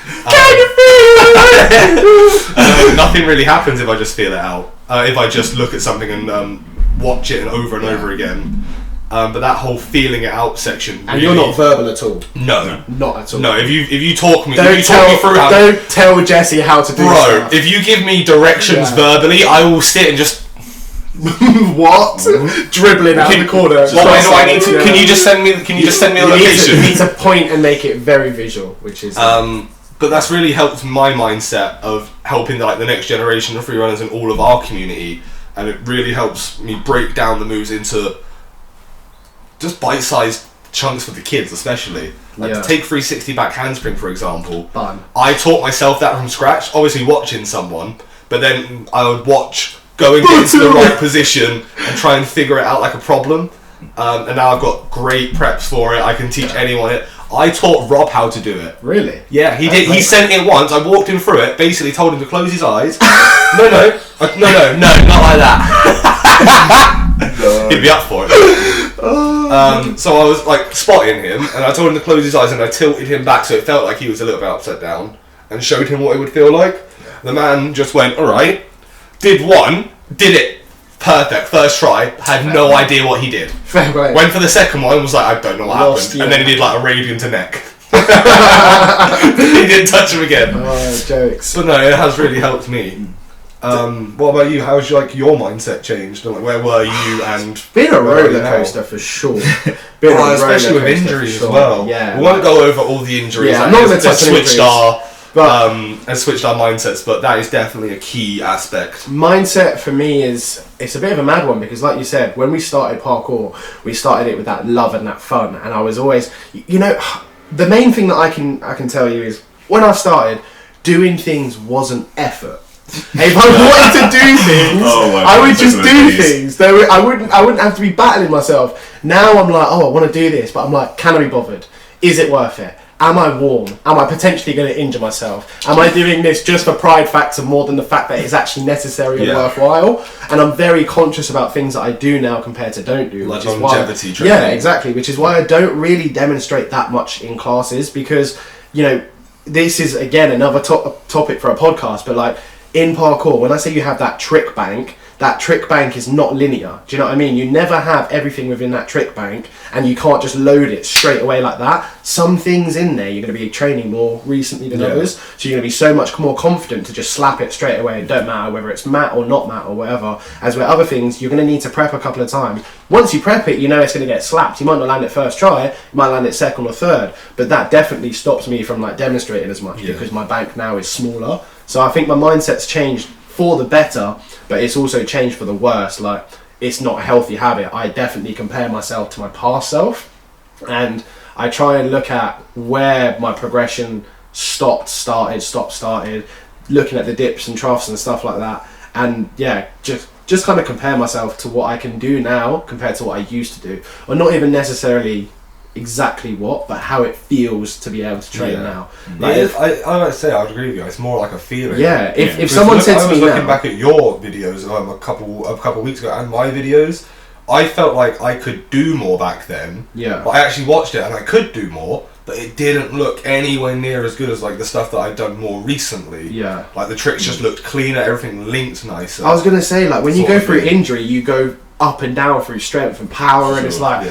Nothing really happens if I just feel it out. If I just look at something and watch it and over again. But that whole feeling it out section. And really, you're not verbal at all. No. Not at all. No, if you talk me, Don't talk me through how. don't tell Jesse how to do Bro, stuff. if you give me directions Yeah. verbally, I will sit and just. What? Dribbling out the corner. What way do I need to? Can you just send me? Can you just send me a You location? need to point and make it very visual, which is But that's really helped my mindset of helping the next generation of freerunners and all of our community, and it really helps me break down the moves into just bite-sized chunks for the kids, especially. Yeah. To take 360 back handspring, for example. Fun. I taught myself that from scratch, obviously watching someone, but then I would watch going into the right position and try and figure it out like a problem. And now I've got great preps for it. I can teach anyone it. I taught Rob how to do it. Really? Yeah, he did. He sent it once. I walked him through it. Basically, told him to close his eyes. No, not like that. He'd be up for it. So I was like spotting him, and I told him to close his eyes, and I tilted him back so it felt like he was a little bit upside down, and showed him what it would feel like. The man just went, all right. Did one. Did it. Perfect. First try. Had no idea what he did. Fair play. Went for the second one, was like, I don't know what Lost, happened. yeah. And then he did like a radiant to neck. He didn't touch him again. Oh, jokes. But no, it has really helped me. What about you? How's your mindset changed? Like, where were you? And Been a where are you roller now? coaster for sure. Been a roller especially with coaster for injuries sure. as well. Yeah. We won't go over all the injuries. Yeah, like, I'm not gonna they've touch on switched injuries. But and switched our mindsets, but that is definitely a key aspect. mindset for me it's a bit of a mad one, because like you said, when we started parkour, we started it with that love and that fun, and I was always, the main thing that I can tell you is when I started, doing things wasn't effort. If I wanted to do things, I would just do things. I wouldn't have to be battling myself. Now I'm like, I want to do this, but I'm like, can I be bothered? Is it worth it? Am I warm? Am I potentially going to injure myself? Am I doing this just for pride factor more than the fact that it's actually necessary and worthwhile? And I'm very conscious about things that I do now compared to don't do. Like which is longevity why, training. yeah, exactly. Which is why I don't really demonstrate that much in classes, because, this is, again, another topic for a podcast, but like, in parkour, when I say you have that trick bank, that trick bank is not linear. Do you know what I mean? You never have everything within that trick bank, and you can't just load it straight away like that. Some things in there you're going to be training more recently than others, so you're going to be so much more confident to just slap it straight away. It don't matter whether it's mat or not mat or whatever. As with other things, you're going to need to prep a couple of times. Once you prep it, you know it's going to get slapped. You might not land it first try, you might land it second or third, but that definitely stops me from like demonstrating as much because my bank now is smaller. So I think my mindset's changed for the better, but it's also changed for the worse. Like, it's not a healthy habit. I definitely compare myself to my past self, and I try and look at where my progression stopped, started, looking at the dips and troughs and stuff like that, and just kind of compare myself to what I can do now compared to what I used to do, or not even necessarily exactly what, but how it feels to be able to train now. Like, I would say I would agree with you. It's more like a feeling. Yeah, if someone said to me now, looking back at your videos a couple weeks ago and my videos, I felt like I could do more back then. Yeah. But I actually watched it and I could do more, but it didn't look anywhere near as good as like the stuff that I'd done more recently. Yeah. Like the tricks just looked cleaner, everything linked nicer. I was gonna say, like, when you go through injury, you go up and down through strength and power, and it's like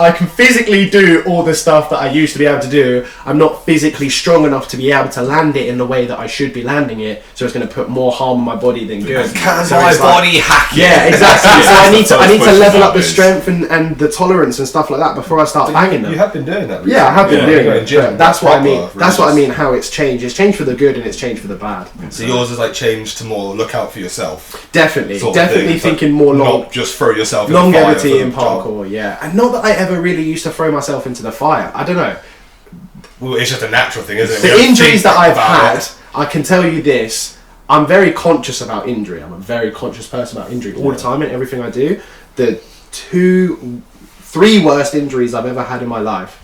I can physically do all the stuff that I used to be able to do. I'm not physically strong enough to be able to land it in the way that I should be landing it, so it's going to put more harm on my body than good. Can my body hack it? Yeah, exactly. So I need to level up the strength and the tolerance and stuff like that before I start banging them. You have been doing that recently. Yeah, I have been doing it. Gym, that's what I mean. That's what I mean. How it's changed. It's changed for the good and it's changed for the bad. So yours is like changed to more look out for yourself. Definitely, sort of definitely thing. thinking more long. Not just throw yourself. Longevity in parkour, yeah. And not that I ever really used to throw myself into the fire. I don't know. Well, it's just a natural thing, isn't it? The injuries that I've had, I can tell you this, I'm very conscious about injury. I'm a very conscious person about injury all the time in everything I do. The 3 worst injuries I've ever had in my life,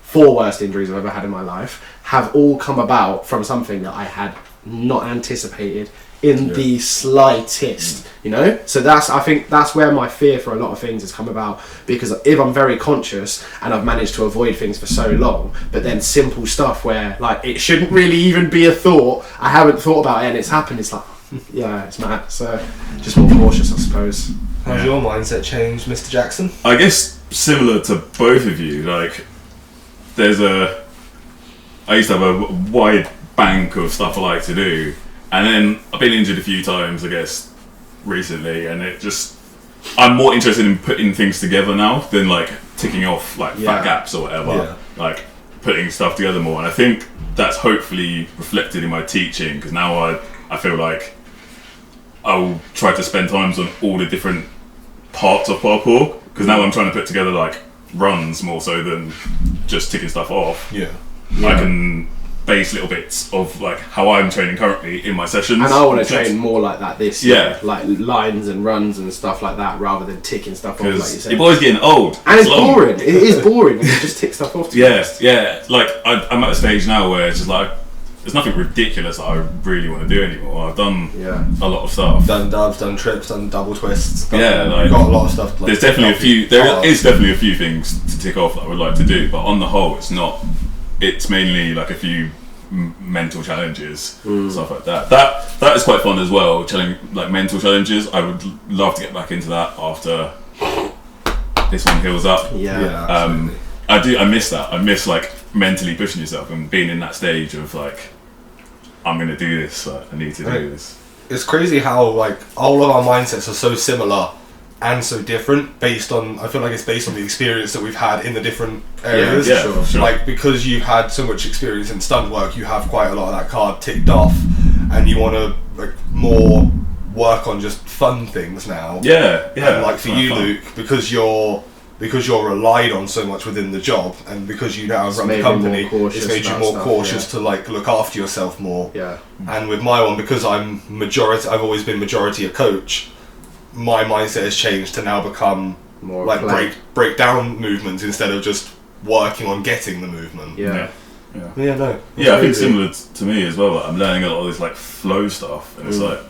4 worst injuries I've ever had in my life, have all come about from something that I had not anticipated in the slightest, you know. So I think that's where my fear for a lot of things has come about, because if I'm very conscious and I've managed to avoid things for so long, but then simple stuff where like it shouldn't really even be a thought, I haven't thought about it and it's happened, it's like yeah, it's mad. So just more cautious, I suppose. How's your mindset changed, Mr. Jackson? I guess similar to both of you. Like, I used to have a wide bank of stuff I like to do. And then I've been injured a few times, I guess, recently, and I'm more interested in putting things together now than like ticking off like fat gaps or whatever, like putting stuff together more. And I think that's hopefully reflected in my teaching, because now I feel like I'll try to spend times on all the different parts of parkour, because now I'm trying to put together like runs more so than just ticking stuff off. I can base little bits of like how I'm training currently in my sessions, and I want to train more like that this year, Yeah. like lines and runs and stuff like that, rather than ticking stuff off like you said. Your boy's getting old, and it's long. boring. It is boring when you just tick stuff off. Yeah. Like I'm at a stage now where it's just like there's nothing ridiculous that I really want to do anymore. I've done a lot of stuff. Done dubs, done trips, done double twists. Like, got a lot of stuff. Like, there's definitely a few. There is definitely a few things to tick off that I would like to do, but on the whole, it's not. It's mainly like a few mental challenges, stuff like that. That is quite fun as well. Like mental challenges. I would love to get back into that after this one heals up. I miss that. I miss like mentally pushing yourself and being in that stage of like, I'm gonna do this. Like, I need to do this. It's crazy how like all of our mindsets are so similar and so different based on. I feel like it's based on the experience that we've had in the different areas. Sure. Like, because you've had so much experience in stunt work, you have quite a lot of that card ticked off, and you want to like more work on just fun things now. And like for you, Luke, because you're relied on so much within the job, and because you now run the company, it's made you more cautious to like look after yourself more. And with my one, because I've always been majority a coach, my mindset has changed to now become more like break down movements instead of just working on getting the movement. I think similar to me as well. Like, I'm learning a lot of this like flow stuff, and it's like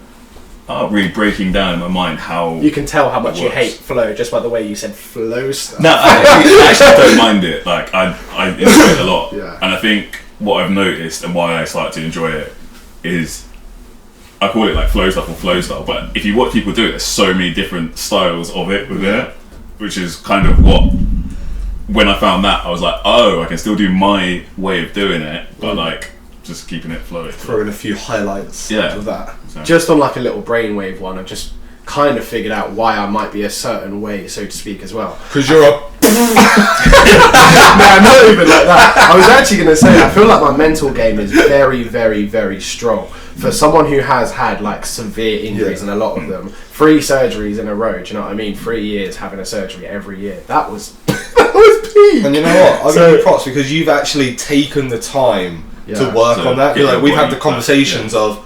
really breaking down in my mind how you can tell how much you hate flow just by the way you said flow stuff. No, I actually don't mind it. Like I enjoy it a lot, and I think what I've noticed and why I started to enjoy it is I call it like flow stuff or flow style, but if you watch people do it, there's so many different styles of it within it, which is kind of what, when I found that, I was like, oh, I can still do my way of doing it, but like just keeping it flowing. Throw in a few highlights of that. So. Just on like a little brainwave one, I've just kind of figured out why I might be a certain way, so to speak, as well. Because you're a... No, not even like that. I was actually going to say, I feel like my mental game is very, very, very strong. For someone who has had like severe injuries, and a lot of them, 3 surgeries in a row, do you know what I mean? 3 years having a surgery every year. That was peak. And you know what? I'll give you props because you've actually taken the time to work on that. Like, we've had the conversations of,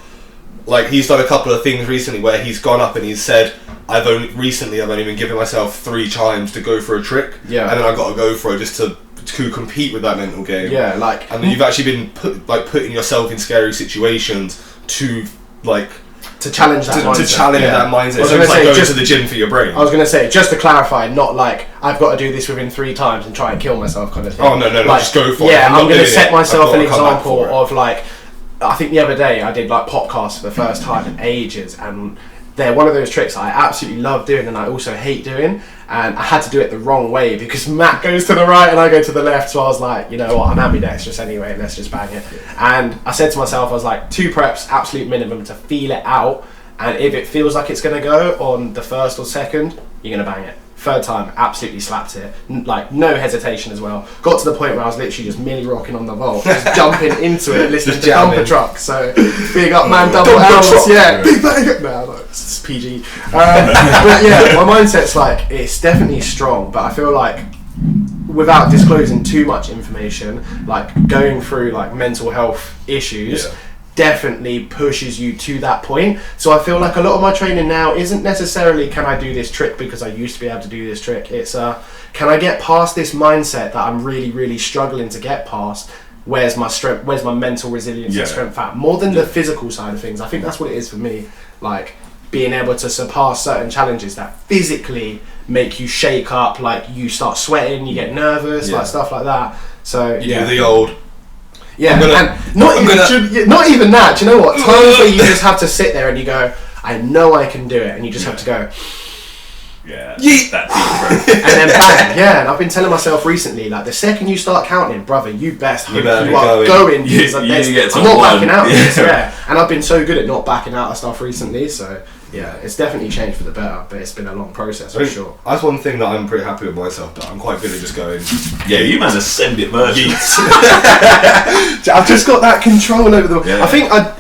like, he's done a couple of things recently where he's gone up and he's said, I've only been giving myself 3 times to go for a trick, and then I've got to go for it just to compete with that mental game. Yeah, like, and then you've actually been putting yourself in scary situations to challenge that mindset. To challenge that mindset. So it's like going to the gym for your brain. I was going to say, just to clarify, not like I've got to do this within 3 times and try and kill myself kind of thing. Oh no, like, just go for it. Yeah, I'm going to set myself an example of like, I think the other day I did like podcasts for the first time in ages, and they're one of those tricks I absolutely love doing and I also hate doing, and I had to do it the wrong way because Matt goes to the right and I go to the left, so I was like, you know what, I'm ambidextrous anyway, let's just bang it. And I said to myself, I was like, 2 preps, absolute minimum, to feel it out, and if it feels like it's going to go on the first or second, you're going to bang it. 3rd time, absolutely slapped it. Like, no hesitation as well. Got to the point where I was literally just milli rocking on the vault, just jumping into it, listening to Dumper Truck. So, big up, man, double L's. Yeah, big bang. No, it's PG. But yeah, my mindset's like, it's definitely strong, but I feel like, without disclosing too much information, like going through like mental health issues, definitely pushes you to that point. So I feel like a lot of my training now isn't necessarily, can I do this trick because I used to be able to do this trick? It's can I get past this mindset that I'm really, really struggling to get past? Where's my strength, where's my mental resilience and strength at? More than the physical side of things. I think that's what it is for me. Like, being able to surpass certain challenges that physically make you shake up, like you start sweating, you get nervous, like stuff like that. So you do the old... Yeah, and not even that. Do you know what? Times where you just have to sit there and you go, I know I can do it, and you just have to go, that deep breath. And then bang, and I've been telling myself recently, like, the second you start counting, brother, you best hope you are going. I'm not backing out of this, and I've been so good at not backing out of stuff recently, so yeah, it's definitely changed for the better, but it's been a long process for sure. That's one thing that I'm pretty happy with myself, that I'm quite good at just going, you man just send it version. I've just got that control over the... I think I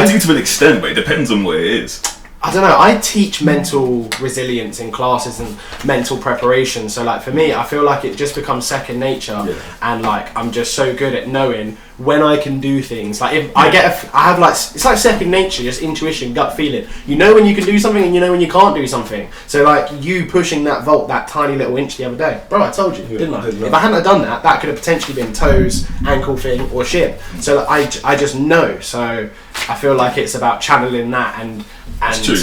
do to an extent, but it depends on what it is. I don't know, I teach mental resilience in classes and mental preparation, so like for me, I feel like it just becomes second nature, and like I'm just so good at knowing when I can do things. Like if I have like, it's like second nature, just intuition, gut feeling. You know when you can do something and you know when you can't do something. So like you pushing that vault that tiny little inch the other day, bro, I told you, didn't I? If I hadn't have done that, that could have potentially been toes, ankle thing, or shin. So like, I just know. So I feel like it's about channeling that and it's true,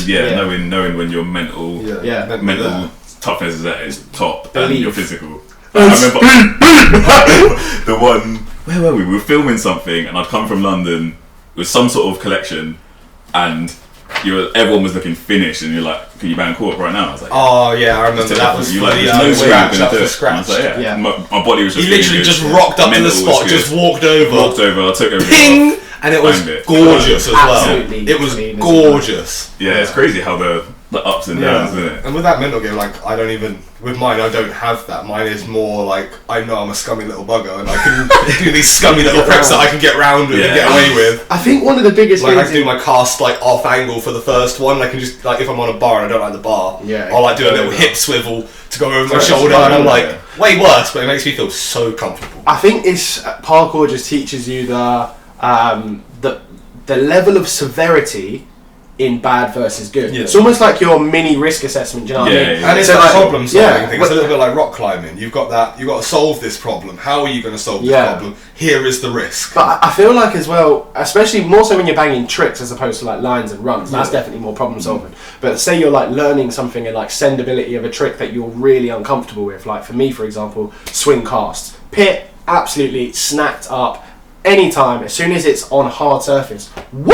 knowing when your mental toughness is at its top and your physical. I remember the one, where were we? We were filming something and I'd come from London with some sort of collection and everyone was looking finished and you're like, can you bang co-op right now? I was like, oh yeah, I remember that was scratch. My body was just... He literally just rocked up to the spot, just walked over, I took everything off. And it was gorgeous as well. It was gorgeous. Yeah, it's crazy how the ups and downs, isn't it? And with that mental game, like, with mine, I don't have that. Mine is more like, I know I'm a scummy little bugger and I can do these scummy little preps that I can get round with and get away with. I think one of the biggest things... I can do my cast, like, off angle for the first one. I can just, like, if I'm on a bar and I don't like the bar, I'll, like, do a little hip swivel to go over my shoulder and I'm like, way worse, but it makes me feel so comfortable. I think parkour just teaches you the level of severity in bad versus good. It's almost like your mini risk assessment, do you know what I mean? And it's like problem solving thing. It's a little bit like rock climbing. You've got to solve this problem. How are you going to solve this problem? Here is the risk. But I feel like as well, especially more so when you're banging tricks as opposed to like lines and runs, that's definitely more problem solving. But say you're like learning something and like sendability of a trick that you're really uncomfortable with, like for me, for example, swing casts. Pit, absolutely snacked up. Anytime, as soon as it's on hard surface, woo!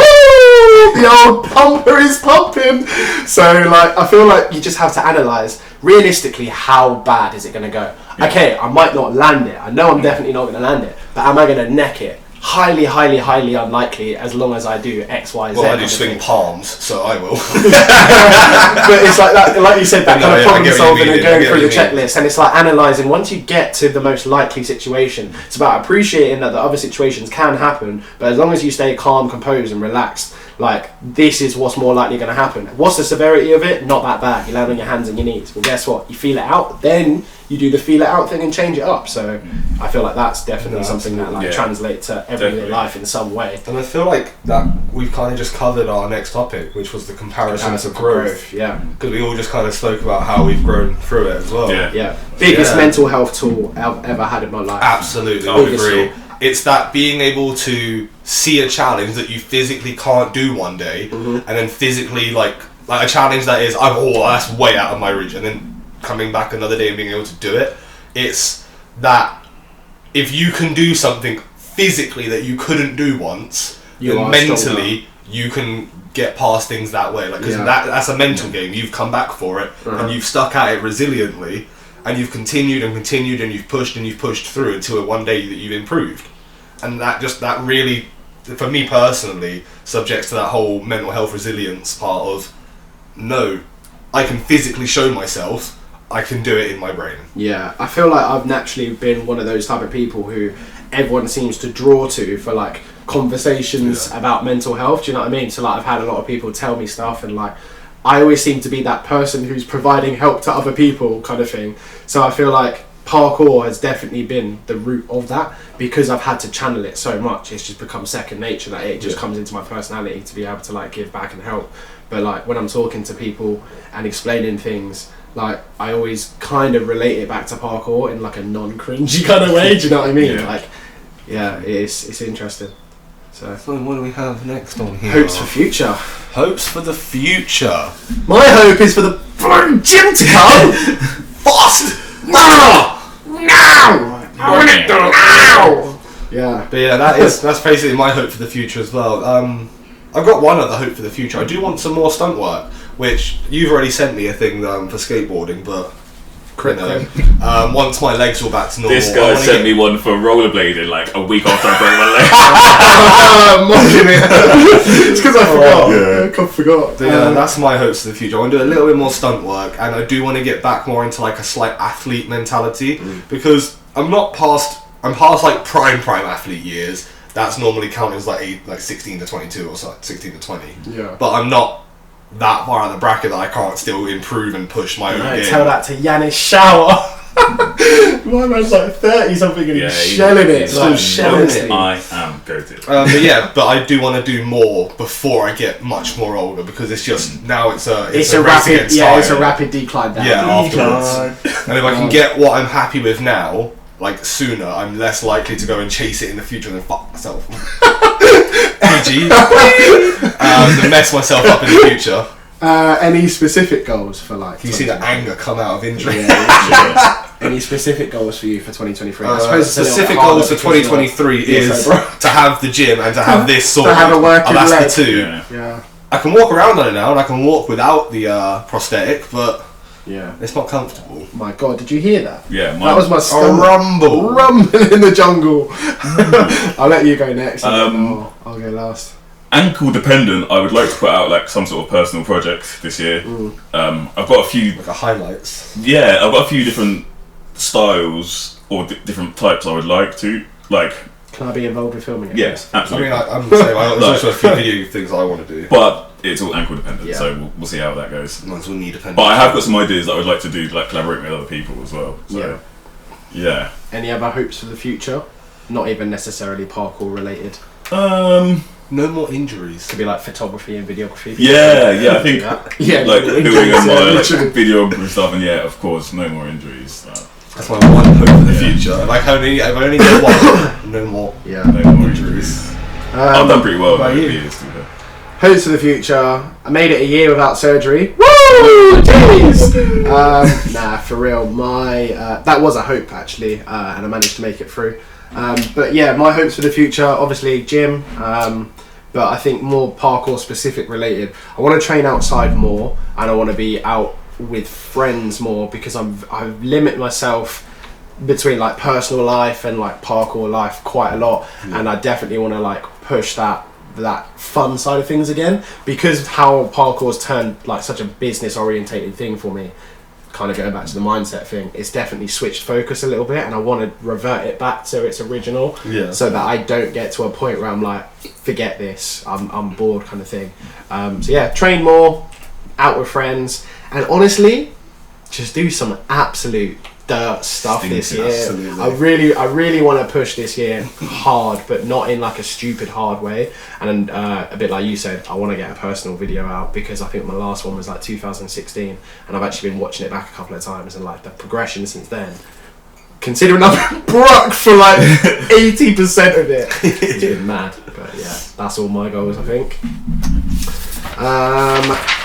the old pumper is pumping. So like, I feel like you just have to analyse realistically how bad is it going to go. Yeah. Okay, I might not land it. I know I'm definitely not going to land it, but am I going to neck it? Highly, highly, highly unlikely as long as I do X, Y, Z. Well, I do swing palms, so I will. But it's like that, like you said, that kind of problem get what you solving mean, and going I get through the what you mean. checklist, and it's like analysing. Once you get to the most likely situation, it's about appreciating that the other situations can happen, but as long as you stay calm, composed and relaxed, like, this is what's more likely going to happen. What's the severity of it? Not that bad. You land on your hands and your knees. Well, guess what? You feel it out, then you do the feel it out thing and change it up. So I feel like that's definitely something that like translates to everyday life in some way. And I feel like that we've kind of just covered our next topic, which was the comparison to growth. Yeah. Because we all just kind of spoke about how we've grown through it as well. Yeah. Biggest mental health tool I've ever had in my life. Absolutely, I would agree. It's that being able to see a challenge that you physically can't do one day, and then physically like a challenge that is, that's way out of my reach, and then coming back another day and being able to do it. It's that if you can do something physically that you couldn't do once, then mentally you can get past things that way. Like, because that's a mental game. You've come back for it, and you've stuck at it resiliently, and you've continued and continued, and you've pushed through until one day that you've improved. And that really, for me personally, subjects to that whole mental health resilience part of, no, I can physically show myself, I can do it in my brain. Yeah, I feel like I've naturally been one of those type of people who everyone seems to draw to for like conversations about mental health. Do you know what I mean? So like, I've had a lot of people tell me stuff, and like, I always seem to be that person who's providing help to other people kind of thing. So I feel like parkour has definitely been the root of that, because I've had to channel it so much. It's just become second nature, that it just comes into my personality to be able to like give back and help. But like, when I'm talking to people and explaining things, like, I always kind of relate it back to parkour in like a non-cringy kind of way. Do you know what I mean? Like, it's interesting. So what do we have next on here? Hopes for future. Hopes for the future. My hope is for the gym to come fast. Now! I want it now! Yeah. But yeah, that's basically my hope for the future as well. I've got one other hope for the future. I do want some more stunt work, which you've already sent me a thing for skateboarding, but once my legs were back to normal. This guy sent me one for rollerblading like a week after I broke my leg. Mocking it. It's because I forgot. But yeah, that's my hopes for the future. I want to do a little bit more stunt work, and I do want to get back more into like a slight athlete mentality, because I'm past like prime athlete years. That's normally counted as like 16 to 22 or so, 16 to 20. Yeah. But I'm not that far out of the bracket that I can't still improve and push my own game. Tell that to Yanis Shower. My man's like 30 something and he's shelling it. Still shelling it. I am goated. But I do want to do more before I get much more older, because it's just now it's a race rapid against time. it's a rapid decline down. Afterwards. And if I can get what I'm happy with now, like sooner, I'm less likely to go and chase it in the future and then fuck myself. PG. To mess myself up in the future. Any specific goals for like? Can you see the anger come out of injury? Any specific goals for you for 2023? Specific goals for 2023 is to have the gym and to have this sort of. To have a working leg. That's the two. Yeah. I can walk around on it now, and I can walk without the prosthetic, but it's not comfortable. My God, did you hear that? Yeah, that was my stomach rumble in the jungle. I'll let you go next. I'll go last. Ankle dependent, I would like to put out like some sort of personal project this year. I've got a few like highlights. Yeah, I've got a few different styles or different types I would like to like. Can I be involved with filming it? Yes, absolutely. I mean, I'm the same. There's also a few video things I want to do, but it's all ankle dependent, so we'll see how that goes. Mine's all knee dependent. But I have got some ideas that I would like to do, like collaborating with other people as well. So, yeah. Any other hopes for the future? Not even necessarily parkour related. No more injuries. Could be like photography and videography. Yeah, I think like doing my videography stuff, and of course, no more injuries. That's my one hope for the future. If I only get one, no more. No more injuries. I've done pretty well over the years. Hopes for the future. I made it a year without surgery. Woo! Jeez! Nah, for real. My that was a hope actually, and I managed to make it through. But yeah, my hopes for the future, obviously gym, but I think more parkour specific related. I want to train outside more, and I want to be out with friends more, because I've limited myself between like personal life and like parkour life quite a lot, and I definitely want to like push that fun side of things again, because how parkour's turned like such a business orientated thing for me. Kind of going back to the mindset thing, it's definitely switched focus a little bit, and I want to revert it back to its original, so that I don't get to a point where I'm like, forget this, I'm bored kind of thing. So yeah, train more, out with friends, and honestly, just do some absolute dirt stuff this year. Absolutely. I really want to push this year hard, but not in like a stupid hard way. And a bit like you said, I want to get a personal video out, because I think my last one was like 2016, and I've actually been watching it back a couple of times, and like the progression since then, considering I've broke for like 80% of it, it's been mad. But yeah, that's all my goals, I think.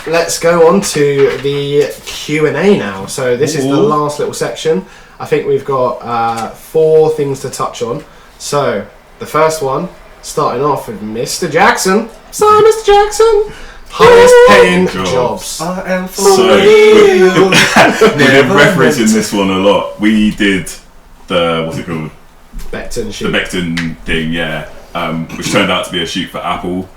Let's go on to the Q&A now. So this is the last little section. I think we've got 4 things to touch on. So the first one, starting off with Mr. Jackson. Sorry, Mr. Jackson. Highest paying jobs. I am for So real. we're referencing this one a lot. We did the, what's it called? Beckton shoot. The Beckton thing, yeah. Which turned out to be a shoot for Apple,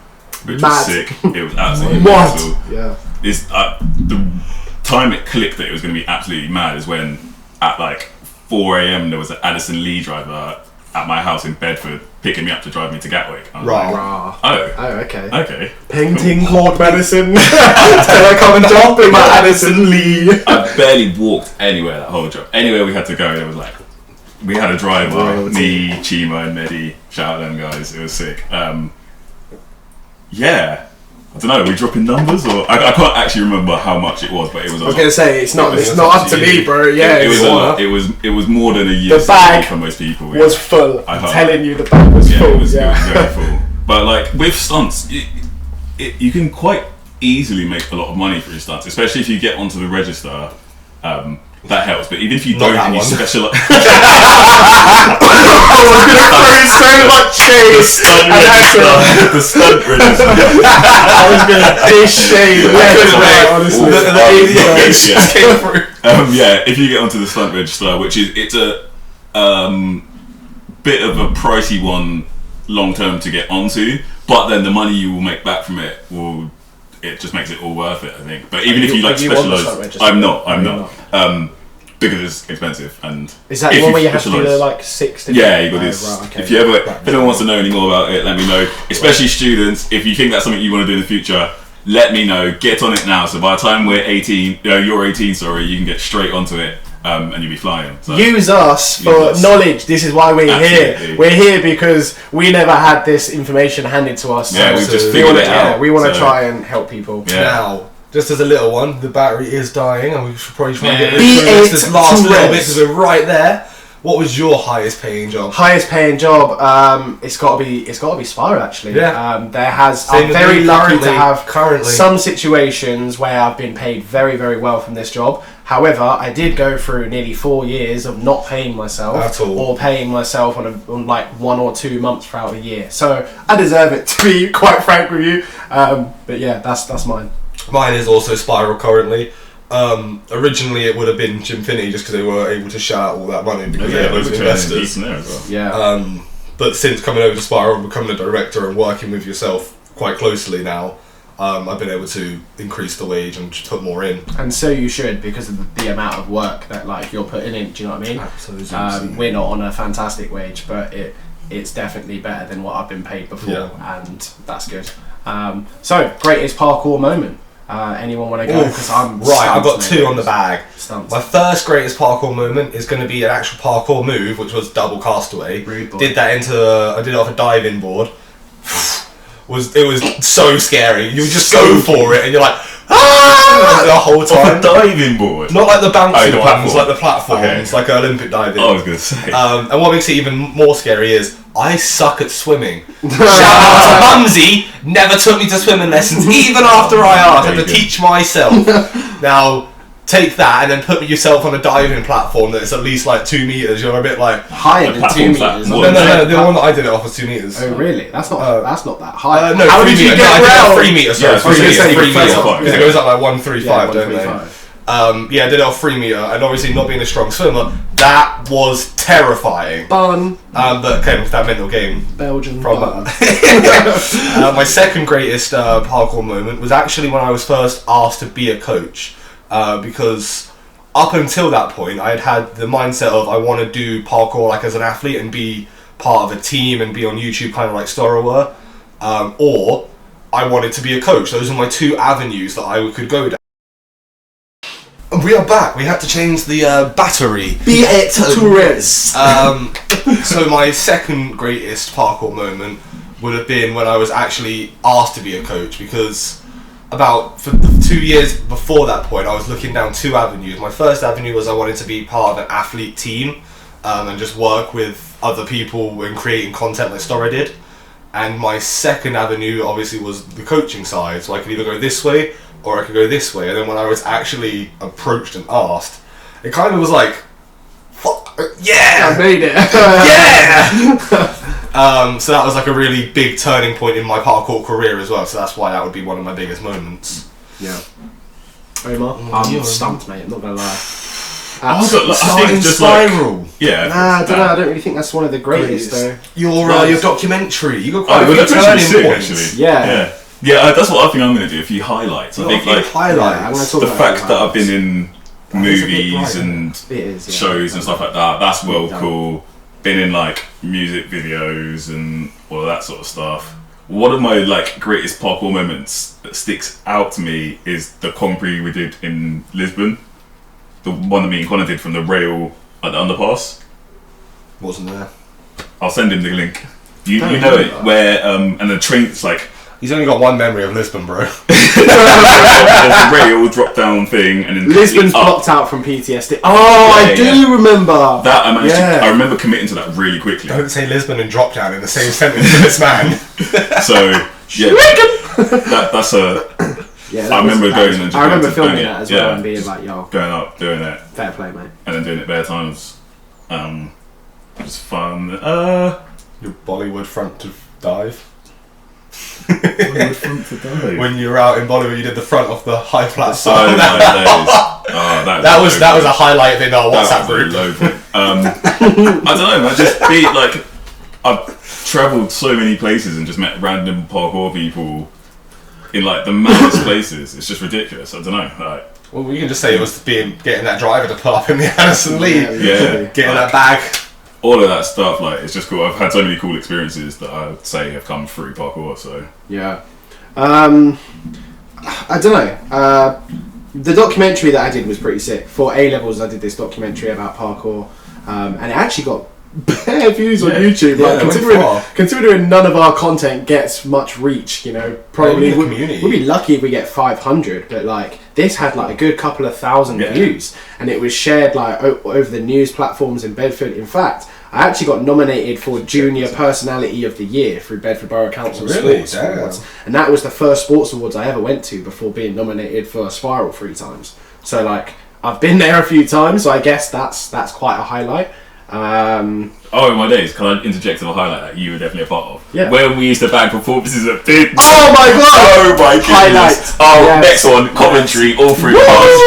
which Mad. was sick. It was absolutely What? mental. Yeah. It's, the time it clicked that it was going to be absolutely mad is when at like 4 a.m. there was an Addison Lee driver at my house in Bedford picking me up to drive me to Gatwick. I was like, Oh, okay. okay. Painting Lord Medicine. Can I come and jump in my Addison Lee? I barely walked anywhere that whole job. Anywhere we had to go, there was like, we had a driver, Royalty. me, Chima and Mehdi. Shout out them guys, it was sick. Yeah, I don't know, are we dropping numbers or I can't actually remember how much it was, but it was. I was gonna say it's not up to me, bro. Yeah, it was a lot. It was more than a year's The bag for most people. was full. I I'm can't telling you, the bag was full. It was very full. But like with stunts, you can quite easily make a lot of money for your stunts, especially if you get onto the register. That helps, but even if you don't and you specialize, I was gonna throw so much shade. The stunt register. I was gonna dish shade left and right, honestly. The just came through. Yeah, if you get onto the stunt register, which is it's a bit of a pricey one long term to get onto, but then the money you will make back from it just makes it all worth it, I think. But even if you like specialise, I'm not. Because it's expensive, and is that the one where you have to do the like 6 to yeah, you got this. Right, okay. If anyone wants to know any more about it, let me know. Especially students, if you think that's something you want to do in the future, let me know. Get on it now. So by the time we're 18, you're 18. Sorry, you can get straight onto it, and you'll be flying. So, use us for knowledge. This is why we're Absolutely. here. We're here because we never had this information handed to us. Yeah, we've just we figured want it out. We want to try and help people. Yeah. Now, just as a little one, the battery is dying, and we should probably try and get Yeah. this last little bit because we're right there. What was your highest paying job? Highest paying job, it's got to be Spyro actually. Yeah. I'm very lucky to have currently some situations where I've been paid very, very well from this job. However, I did go through nearly 4 years of not paying myself at all, or paying myself on like 1 or 2 months throughout a year. So I deserve it, to be quite frank with you. But yeah, that's mine. Mine is also Spiral currently. Originally it would have been Gymfinity just because they were able to shout out all that money because they had loads of investors. Yeah. But since coming over to Spiral and becoming a director and working with yourself quite closely now, I've been able to increase the wage and just put more in. And so you should, because of the amount of work that like you're putting in. Do you know what I mean? Absolutely. We're not on a fantastic wage, but it's definitely better than what I've been paid before, and that's good. So greatest parkour moment. Anyone want to go? Because I'm right. I've got 2 on the bag. Stumped. My first greatest parkour moment is going to be an actual parkour move, which was double castaway. Did that I did it off a diving board. It was so scary. You would just go for it, and you're like, ah! The whole time. Off a diving board. Not like the bouncy the ones, platform. like the platforms, like Olympic diving. I was gonna say. And what makes it even more scary is I suck at swimming. Shout out to Mumsy, never took me to swimming lessons, even after I asked. I had to teach myself. Now, take that and then put yourself on a diving platform that's at least like 2 meters. You're a bit like higher than 2 meters. No, the one that I did it off was 2 meters. Oh really? That's not that high. No, how 3 did you meters. get around? 3 meters. Sorry, Yeah, 3 meters. 3 meters. because It goes up like 135, don't they? 135. Yeah, I did it off 3 meter, and obviously not being a strong swimmer, that was terrifying. Bun. But came with that mental game. Belgian. From my second greatest parkour moment was actually when I was first asked to be a coach, because up until that point I had the mindset of I want to do parkour like as an athlete and be part of a team and be on YouTube kind of like Stora were, or I wanted to be a coach. Those are my 2 avenues that I could go down. And we are back. We had to change the battery. Be it tourists. So my second greatest parkour moment would have been when I was actually asked to be a coach, because for 2 years before that point I was looking down 2 avenues. My first avenue was I wanted to be part of an athlete team and just work with other people when creating content like Stora did. And my second avenue obviously was the coaching side, so I could either go this way or I could go this way. And then when I was actually approached and asked, it kind of was like, yeah, I made it. yeah. So that was like a really big turning point in my parkour career as well. So that's why that would be one of my biggest moments. Yeah. Omar, I'm stumped, mate. I'm not gonna lie. I think it's just Spiral. Yeah. Nah, I don't know. I don't really think that's one of the greatest though. Your documentary. You got quite a Oh, few that's actually sick, turning points. actually. Yeah. Yeah, that's what I think I'm going to do. A few highlights. I think like highlights. I'm gonna talk the about fact that I've been in is a bit movies bright, and It is, yeah. shows and stuff like that. That's well Done. cool. Been in like music videos and all of that sort of stuff. One of my like greatest parkour moments that sticks out to me is the compre we did in Lisbon. The one that me and Connor did from the rail at the underpass. Wasn't there? I'll send him the link. You Don't know it, remember. where and the train's like He's only got one memory of Lisbon, bro. there's a rail drop down thing and then Lisbon's up. blocked out from PTSD. Oh, I do remember That I managed Yeah. to, I remember committing to that really quickly. Don't say Lisbon and drop down in the same sentence for this man. So yeah, that's a Yeah, I remember going and just I remember going to filming bang it. that as well Yeah. and being like, "Yo, going up, doing it, fair play, mate." and then doing it bare times. Just fun. Your Bollywood front to dive. When When you were out in Bollywood, you did the front off the high platform. so my days. Oh, that was a highlight in our WhatsApp group. I don't know, man. Just be like, I've travelled so many places and just met random parkour people in like the maddest places. It's just ridiculous. I don't know. Like, Well, we can just say it was getting that driver to pull up in the Anderson Lee, yeah, getting that bag. all of that stuff. Like, it's just cool. I've had so many cool experiences that I would say have come through parkour. So Yeah. I don't know. The documentary that I did was pretty sick. For A levels, I did this documentary about parkour, and it actually got bare views on YouTube. Yeah, Like, it went far. considering none of our content gets much reach, you know, probably Yeah, in the we'd community. be lucky if we get 500. But like, this had like a good couple of thousand Yeah. views, and it was shared like over the news platforms in Bedford. In fact, I actually got nominated for Junior Personality of the Year through Bedford Borough Council Really? Sports Damn. Awards, and that was the first sports awards I ever went to before being nominated for a Spiral 3 times. So like, I've been there a few times, so I guess that's quite a highlight. oh, in my days, can I interject a highlight that you were definitely a part of? Yeah. When we used to bag performances at big. Oh my god! Oh my goodness! Highlight. Oh, Yes. next one, commentary, all three parts.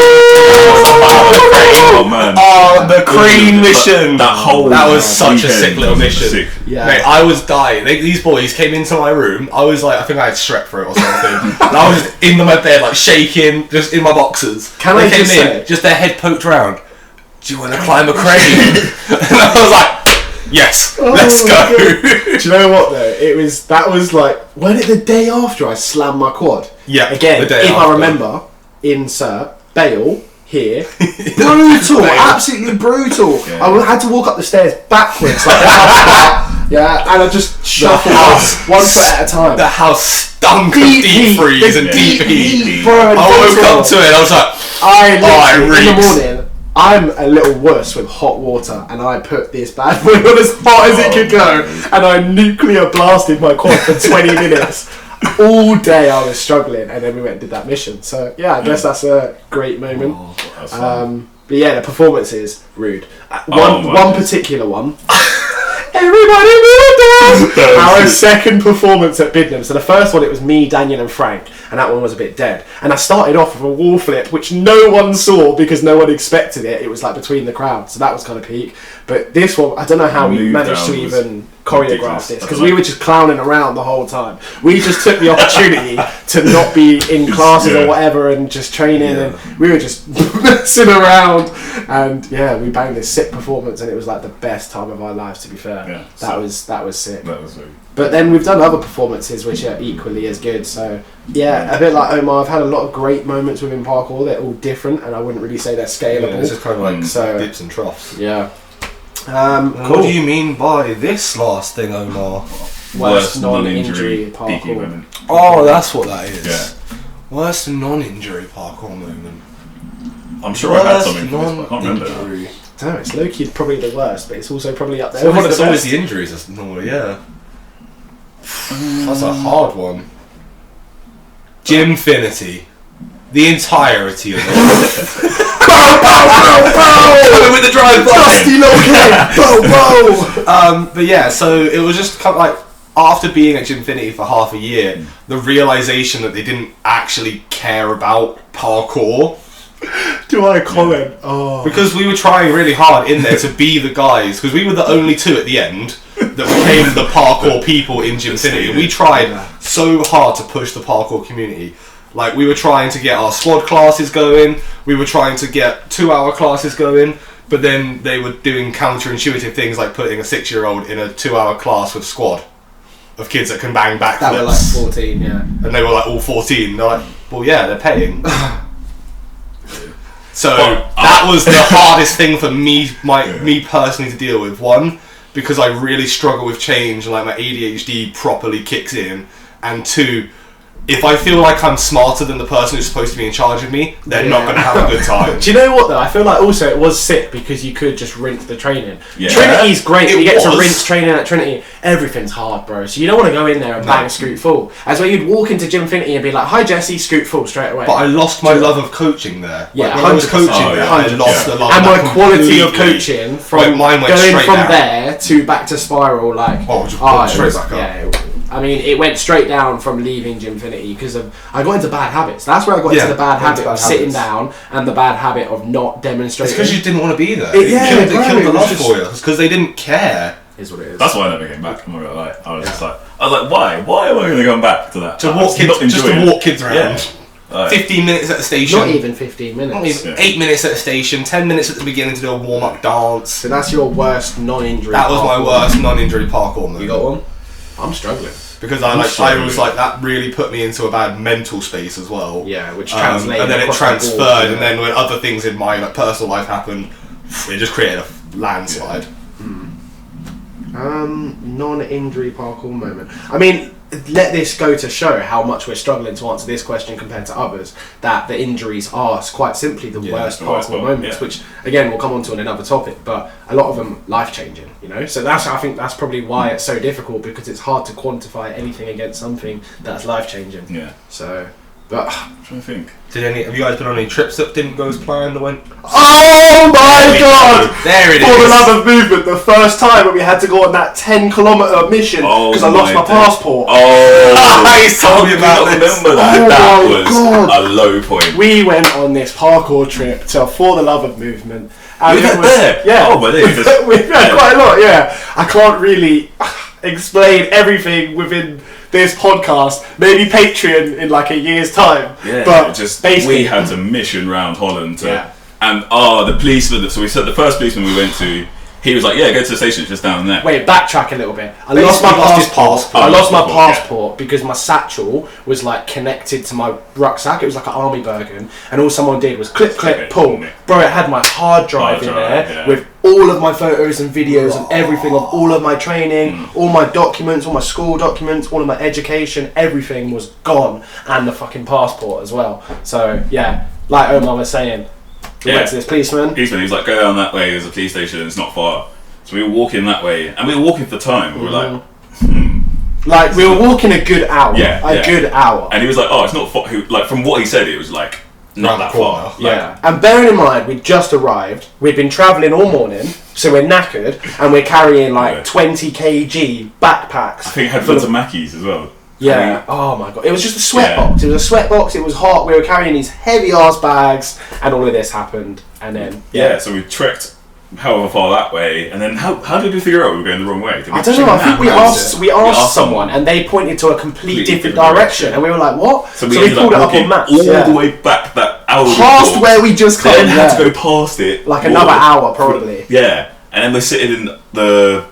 Oh man! Oh, the crane mission! That whole That was such a weekend sick little was mission. sick. Yeah. Mate, I was dying. These boys came into my room. I was like, I think I had strep throat or something. And I was just in my bed, like shaking, just in my boxers. Can they I came just in, say- just their head poked round. Do you want to climb a crane? And I was like, yes, let's my go. Do you know what though? That was like when the day after I slammed my quad. Yeah, Again, the day if after. I remember, insert bail here. Brutal, absolutely brutal. Yeah. I had to walk up the stairs backwards, like yeah, and I just shuffled house- one foot at a time. The house stunk of Deep deep heat, freeze the and deep heat. bro. and I woke brutal. up to it. I was like, I literally, in the reeks. morning, I'm a little wuss with hot water, and I put this bad boy on as hot as it could go, and I nuclear blasted my quad for 20 minutes. all day I was struggling, and then we went and did that mission. So yeah, I guess that's a great moment. But yeah, the performances, rude. One particular one. Everybody move down! Our second performance at Bidnam. So the first one, it was me, Daniel and Frank, and that one was a bit dead. And I started off with a wall flip, which no one saw because no one expected it. It was like between the crowd, so that was kind of peak. But this one, I don't know how we managed to even choreograph this, because we were just clowning around the whole time. We just took the opportunity to not be in classes or whatever and just training, and we were just messing around. And yeah, we banged this sick performance, and it was like the best time of our lives, to be fair. Yeah, that was sick. That was very... But then we've done other performances which are equally as good. So yeah, a bit like Omar, I've had a lot of great moments within parkour. They're all different, and I wouldn't really say they're scalable. Yeah, this is kind of like dips and troughs. Yeah. Cool. What do you mean by this last thing, Omar? Worst non-injury parkour moment. Oh, that's what that is. Yeah. Worst non-injury parkour moment. I'm sure I had something for this, but I can't remember. No, it's low-key probably the worst, but it's also probably up there. It's always the injuries, that's normal, yeah. That's a hard one. Gymfinity. The entirety of it. Coming with the drive by. Dusty little kid. But yeah, so it was just kind of like, after being at Gymfinity for half a year, the realisation that they didn't actually care about parkour. Do I comment? Oh. Because we were trying really hard in there to be the guys, because we were the only two at the end that became the parkour people in Gymfinity. We tried so hard to push the parkour community. Like, we were trying to get our squad classes going, we were trying to get 2-hour classes going, but then they were doing counterintuitive things like putting a 6-year-old in a 2-hour class with squad of kids that can bang backflips. That were like 14, yeah. And they were like all 14. They're like, well, yeah, they're paying. So that was the hardest thing for me personally to deal with. One, because I really struggle with change and like my ADHD properly kicks in. And two, if I feel like I'm smarter than the person who's supposed to be in charge of me, they're not going to have a good time. Do you know what though? I feel like also it was sick because you could just rinse the training. Yeah. Trinity's great. You get to rinse training at Trinity. Everything's hard, bro. So you don't want to go in there and bang scoot full. As well, you'd walk into Gymfinity and be like, "Hi Jesse, scoot full straight away." But I lost my love of coaching there. Yeah, like, when I was coaching there, I lost the love. And my quality of coaching from mine went going straight from down. there to back to Spiral, like straight back up. Yeah, I mean, it went straight down from leaving Gymfinity because I got into bad habits. That's where I got into the bad habit of sitting down and the bad habit of not demonstrating. It's because you didn't want to be there. It killed the love for you. It's because they didn't care. Is what it is. That's why I never came back. I'm not gonna lie. I was like, why? Why am I going to come back to that? To walk kids around. Yeah. 15 minutes at the station. Not even 15 minutes. Not even 8 minutes at the station. 10 minutes at the beginning to do a warm-up dance. So that's your worst non-injury. That was my worst non-injury parkour moment. You got one? I'm struggling. Because I was like, that really put me into a bad mental space as well. Yeah, which translated. And then it transferred, and then when other things in my personal life happened, it just created a landslide. Non-injury parkour moment. I mean, let this go to show how much we're struggling to answer this question compared to others. That the injuries are quite simply the worst parkour moments, which again we'll come on to in another topic. But a lot of them life-changing, you know. So I think that's probably why it's so difficult, because it's hard to quantify anything against something that's life-changing. Yeah. So, but I'm trying to think. Have you guys been on any trips that didn't go as planned? That went. Oh my god! There it is. For the love of movement, the first time when we had to go on that 10-kilometre mission because I lost my passport. Oh, he's told me about this. Remember that? That was a low point. We went on this parkour trip to For the Love of Movement. And We went there? Yeah. Oh, but we've had quite a lot, yeah. I can't really explain everything within this podcast, maybe Patreon in like a year's time. Yeah, but just basically, we had to mission round Holland to, Yeah. and the policeman. So we said the first policeman we went to, he was like, "Yeah, go to the station, it's just down there." Wait, backtrack a little bit. I Basically lost my lost his passport. passport. I lost my Yeah. passport because my satchel was like connected to my rucksack. It was like an army Bergen, and all someone did was clip, pull. Bro, it had my hard drive in there with all of my photos and videos and everything of all of my training, all my documents, all my school documents, all of my education. Everything was gone, and the fucking passport as well. So yeah, like Omar was saying. We went to this policeman. He was like, "Go down that way. There's a police station. It's not far." So we were walking that way, and we were walking for time. We were like, Like, we were walking a good hour. Yeah, Good hour. And he was like, oh, it's not far. Like, from what he said, it was like, not that far. Like, Yeah. And bearing in mind, we'd just arrived, we'd been travelling all morning, so we're knackered, and we're carrying like 20 kg backpacks. I think it had loads of Mackies as well. Yeah. Oh my god. It was just a sweat box. It was a sweat box. It was hot. We were carrying these heavy ass bags, and all of this happened. And then so we trekked however far that way, and then how did we figure out we were going the wrong way? I don't know. I think we asked someone, and they pointed to a completely different direction, and we were like, "What?" So we pulled it up on maps all the way back that hour past where we just came. Then had to go past it, like another hour probably. Yeah, and then we're sitting in the.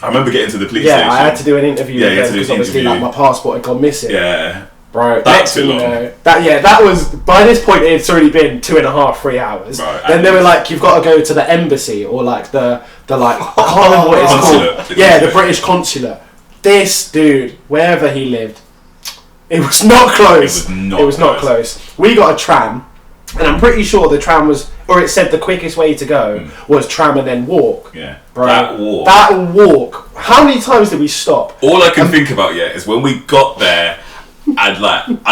I remember getting to the police station. Yeah, I had to do an interview with them because obviously like, my passport had gone missing. Yeah. Bro, that's next thing you know, that was, by this point it's already been 2.5, 3 hours. Right, then they were like, you've got to go to the embassy or like the like, I can't remember what it's called. Yeah, the British consulate. This dude, wherever he lived, it was not close. It was not close. We got a tram, and I'm pretty sure the tram was, or it said the quickest way to go was tram and then walk. Yeah. Bro, That walk. How many times did we stop? All I can think about is when we got there, I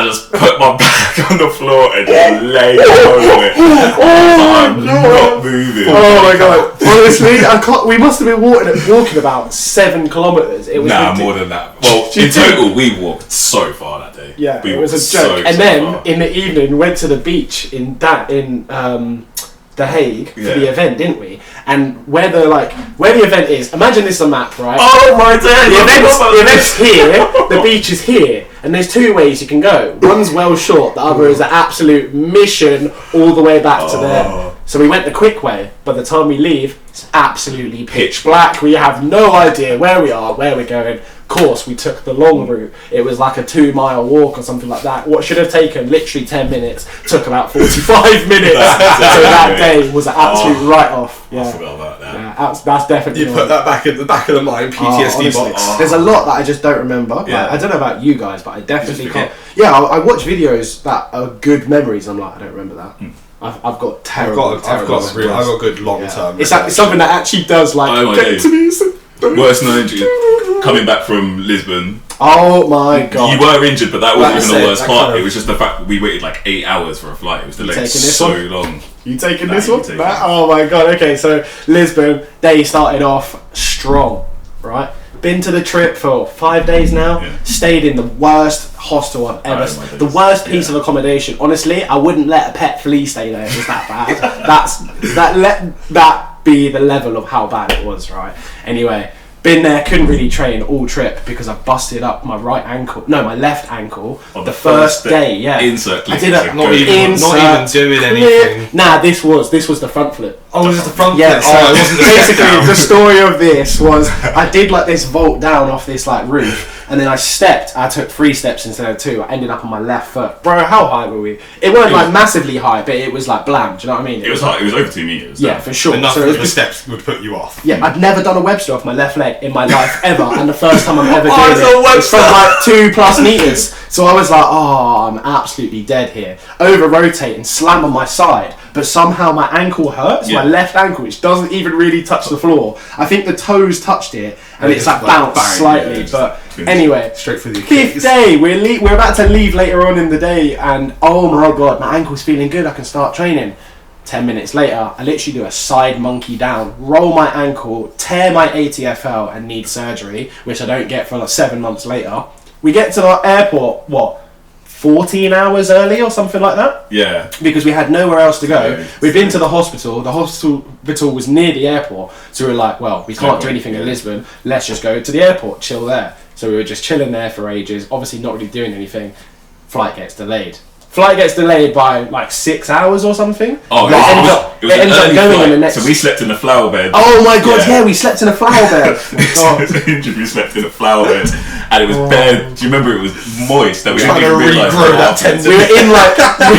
just put my back on the floor and just lay down on it. I'm not moving. Oh my god! Honestly, I can't. We must have been walking about 7 kilometers. It was more than that. Well, in total, we walked so far that day. Yeah, it was a joke. And then in the evening, we went to the beach in The Hague for the event, didn't we? And where the event is, imagine this is a map, right? Oh my god! The event's here, the beach is here, and there's 2 ways you can go. One's well short, the other is an absolute mission all the way back to there. So we went the quick way. By the time we leave, it's absolutely pitch black. We have no idea where we are, where we're going. Of course, we took the long route. It was like a 2-mile walk or something like that. What should have taken literally 10 minutes took about 45 minutes. So that day was an absolute write-off. Yeah. I forgot about that. Yeah, that's definitely. You put that back in the back of the mind, PTSD box. There's a lot that I just don't remember. Yeah. I don't know about you guys, but I definitely can't. Yeah, I watch videos that are good memories. I'm like, I don't remember that. I've got terrible. I've got good long term. It's something that actually does get to me. Worst known injury. Coming back from Lisbon. Oh my god. You were injured, but that wasn't even the worst part. It was just the fact that we waited like 8 hours for a flight. It was delayed so long. You taking this one? Oh my god. Okay, so Lisbon, they started off strong, right? Been to the trip for 5 days now. Yeah. Stayed in the worst hostel I've ever. The worst piece of accommodation. Honestly, I wouldn't let a pet flea stay there. It was that bad. Let that be the level of how bad it was, right? Anyway, been there, couldn't really train all trip because I busted up my my left ankle the first day. Yeah, insert. I did not even doing anything. Nah, this was the front flip. Oh, was it the front flip? Yeah. Basically, the story of this was I did like this vault down off this like roof. And then I took 3 steps instead of 2. I ended up on my left foot. Bro, how high were we? It weren't like massively high, but it was like blam, do you know what I mean? It was high, it was over 2 meters. Yeah, for sure. Enough so the steps would put you off. Yeah, I'd never done a Webster off my left leg in my life ever, and the first time I'm ever doing it was from like 2+ meters. So I was like, oh, I'm absolutely dead here. Over rotate and slam on my side, but somehow my ankle hurts, my left ankle, which doesn't even really touch the floor. I think the toes touched it, and it's like bounced slightly, but anyway, straight for the 5th day, we're about to leave later on in the day, and oh my god, my ankle's feeling good, I can start training. 10 minutes later, I literally do a side monkey down, roll my ankle, tear my ATFL and need surgery, which I don't get for like 7 months later. We get to the airport, 14 hours early or something like that? Yeah. Because we had nowhere else to go. We've been to the hospital was near the airport, so we were like, well, we can't do anything in Lisbon, let's just go to the airport, chill there. So we were just chilling there for ages, obviously not really doing anything. Flight gets delayed by like 6 hours or something. Oh, it ends up going in the next. So we slept in a flower bed. Oh my god, yeah, we slept in a flower bed. We slept in a flower bed, and it was bare. Do you remember it was moist? That we didn't even realise that tendon. We were in like we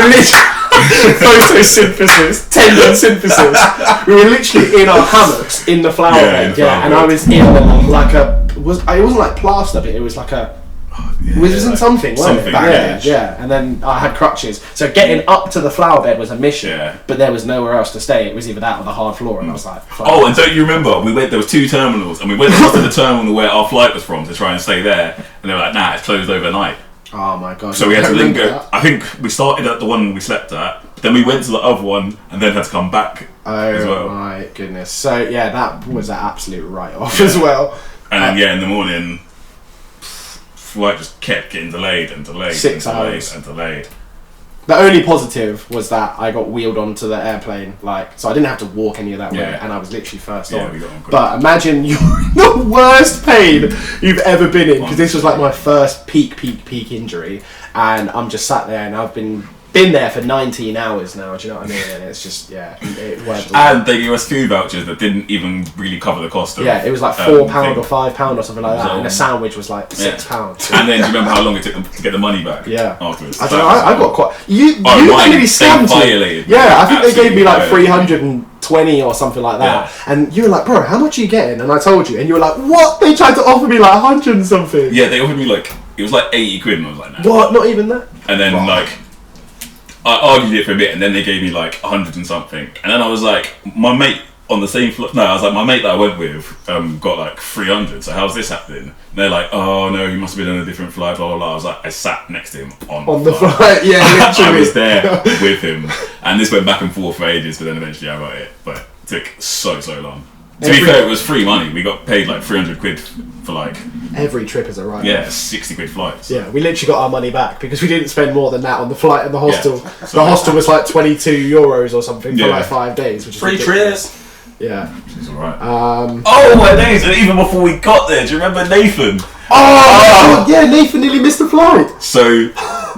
were literally photosynthesis, tendon synthesis. We were literally in our hammocks in the flower bed. And I was in like it wasn't like plaster, but it was like a. wasn't something, wasn't something, it? Yeah. And then I had crutches. So getting up to the flower bed was a mission, but there was nowhere else to stay. It was either that or the hard floor, and I was like, fuck. Oh, and don't you remember, there was 2 terminals, and we went to the terminal where our flight was from to try and stay there, and they were like, nah, it's closed overnight. Oh my god. So we had to then go, I think we started at the one we slept at, but then we went to the other one, and then had to come back as well. Oh my goodness. So yeah, that was an absolute write-off as well. And then in the morning, flight just kept getting delayed and delayed 6 and delayed hours. and delayed. The only positive was that I got wheeled onto the airplane, so I didn't have to walk any of that way, and I was literally first on. We got on quick. But imagine you're in the worst pain you've ever been in, because this was like my first peak injury, and I'm just sat there, and I've been there for 19 hours now, do you know what I mean? And it's just, it worked. And they gave us food vouchers that didn't even really cover the cost of it was like £4 or £5 or something like that, and a sandwich was like £6. And then do you remember how long it took them to get the money back? Afterwards. I don't know, I got quite... You actually scammed me. Yeah, I think they gave me like 320 or something like that. Yeah. And you were like, bro, how much are you getting? And I told you, and you were like, what? They tried to offer me like 100 and something. Yeah, they offered me like, it was like 80 quid, and I was like, no. What? Not even that? And then I argued it for a bit, and then they gave me like 100 and something, and then I was like, my mate on the same flight. No, I was like, my mate that I went with got like 300. So how's this happening? And they're like, oh no, you must have been on a different flight. Blah blah blah. I was like, I sat next to him on the flight. Yeah, literally. I was there with him, and this went back and forth for ages. But then eventually I got it. But it took so long. To be fair, it was free money. We got paid like 300 quid for like... Every trip is a ride. Yeah, 60 quid flights. Yeah, we literally got our money back because we didn't spend more than that on the flight and the hostel. Yeah. The hostel was like €22 or something for like 5 days. Which is free trips. Yeah. It's alright. Oh my days, and even before we got there, do you remember Nathan? Oh! Yeah, Nathan nearly missed the flight. So,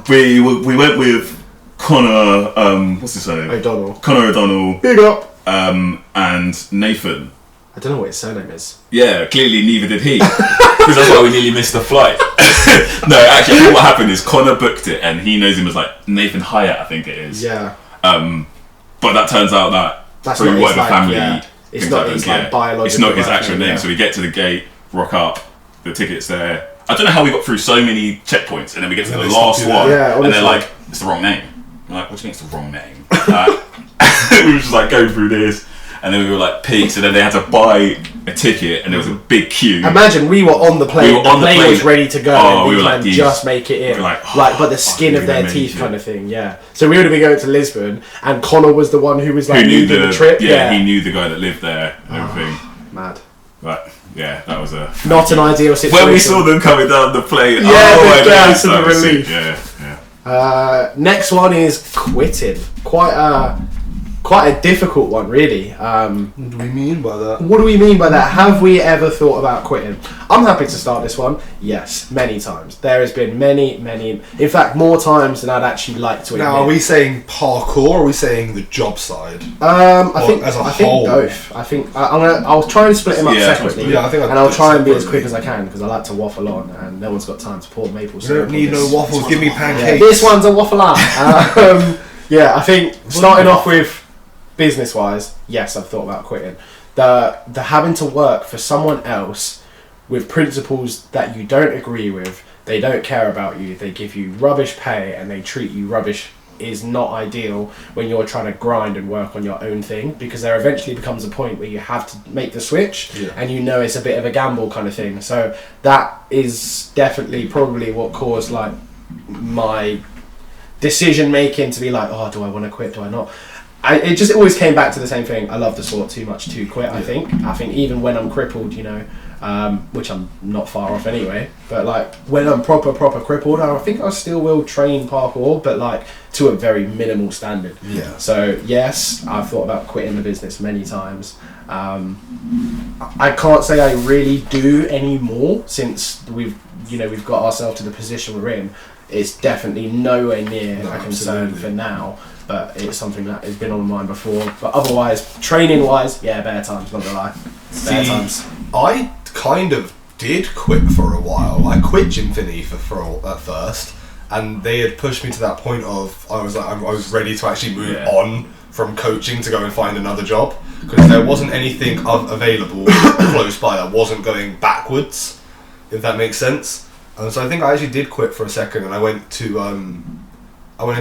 we went with Connor, what's his name? Connor O'Donnell. Big up. And Nathan. I don't know what his surname is. Yeah, clearly neither did he. Because that's why we nearly missed the flight. No, actually, I think what happened is Connor booked it, and he knows him as like Nathan Hyatt, I think it is. Yeah. But that turns out that's through whatever family. Yeah. It's not his biological. It's not his actual name. So we get to the gate, rock up, the ticket's there. I don't know how we got through so many checkpoints, and then we get to the last one, and they're like, "It's the wrong name." I'm like, "What do you mean it's the wrong name?" We were just like going through this. And then we were like peaks, and then they had to buy a ticket, and there was a big queue. Imagine we were on the plane, the plane was ready to go, and we were like, just make it in. Like by the skin of their teeth kind of thing, yeah. So we would have been going to Lisbon, and Connor was the one who was like leading the trip. Yeah, he knew the guy that lived there and everything. Mad. But yeah, that was not an ideal situation. When we saw them coming down the plane, the gas and the relief. Yeah. Next one is quitting. Quite a difficult one, really. What do we mean by that? What do we mean by that? Have we ever thought about quitting? I'm happy to start this one. Yes, many times. There has been many, in fact, more times than I'd actually like to admit. Now, are we saying parkour, or are we saying the job side? I think both. I think I'll try and split them up separately. Yeah, I think I'll try and be as quick as I can because I like to waffle on, and no one's got time to pour maple syrup. You don't need no waffles. Give me pancakes. Yeah, this one's a waffle up. I think starting off with business-wise, yes, I've thought about quitting. The having to work for someone else with principles that you don't agree with, they don't care about you, they give you rubbish pay and they treat you rubbish is not ideal when you're trying to grind and work on your own thing, because there eventually becomes a point where you have to make the switch and you know it's a bit of a gamble kind of thing. So that is definitely probably what caused like my decision making to be like, oh, do I want to quit, do I not? It just always came back to the same thing. I love the sport too much to quit. I think even when I'm crippled, which I'm not far off anyway, but like when I'm proper crippled, I think I still will train parkour, but like to a very minimal standard. Yeah. So yes, I've thought about quitting the business many times. I can't say I really do anymore since we've got ourselves to the position we're in. It's definitely nowhere near a concern for now. But it's something that has been on my mind before. But otherwise, training-wise, bare times, not gonna lie. Bare times. I kind of did quit for a while. I quit Gymfinity at first, and they had pushed me to that point of I was ready to actually move on from coaching to go and find another job, because there wasn't anything available close by that wasn't going backwards, if that makes sense. So I think I actually did quit for a second, and I went and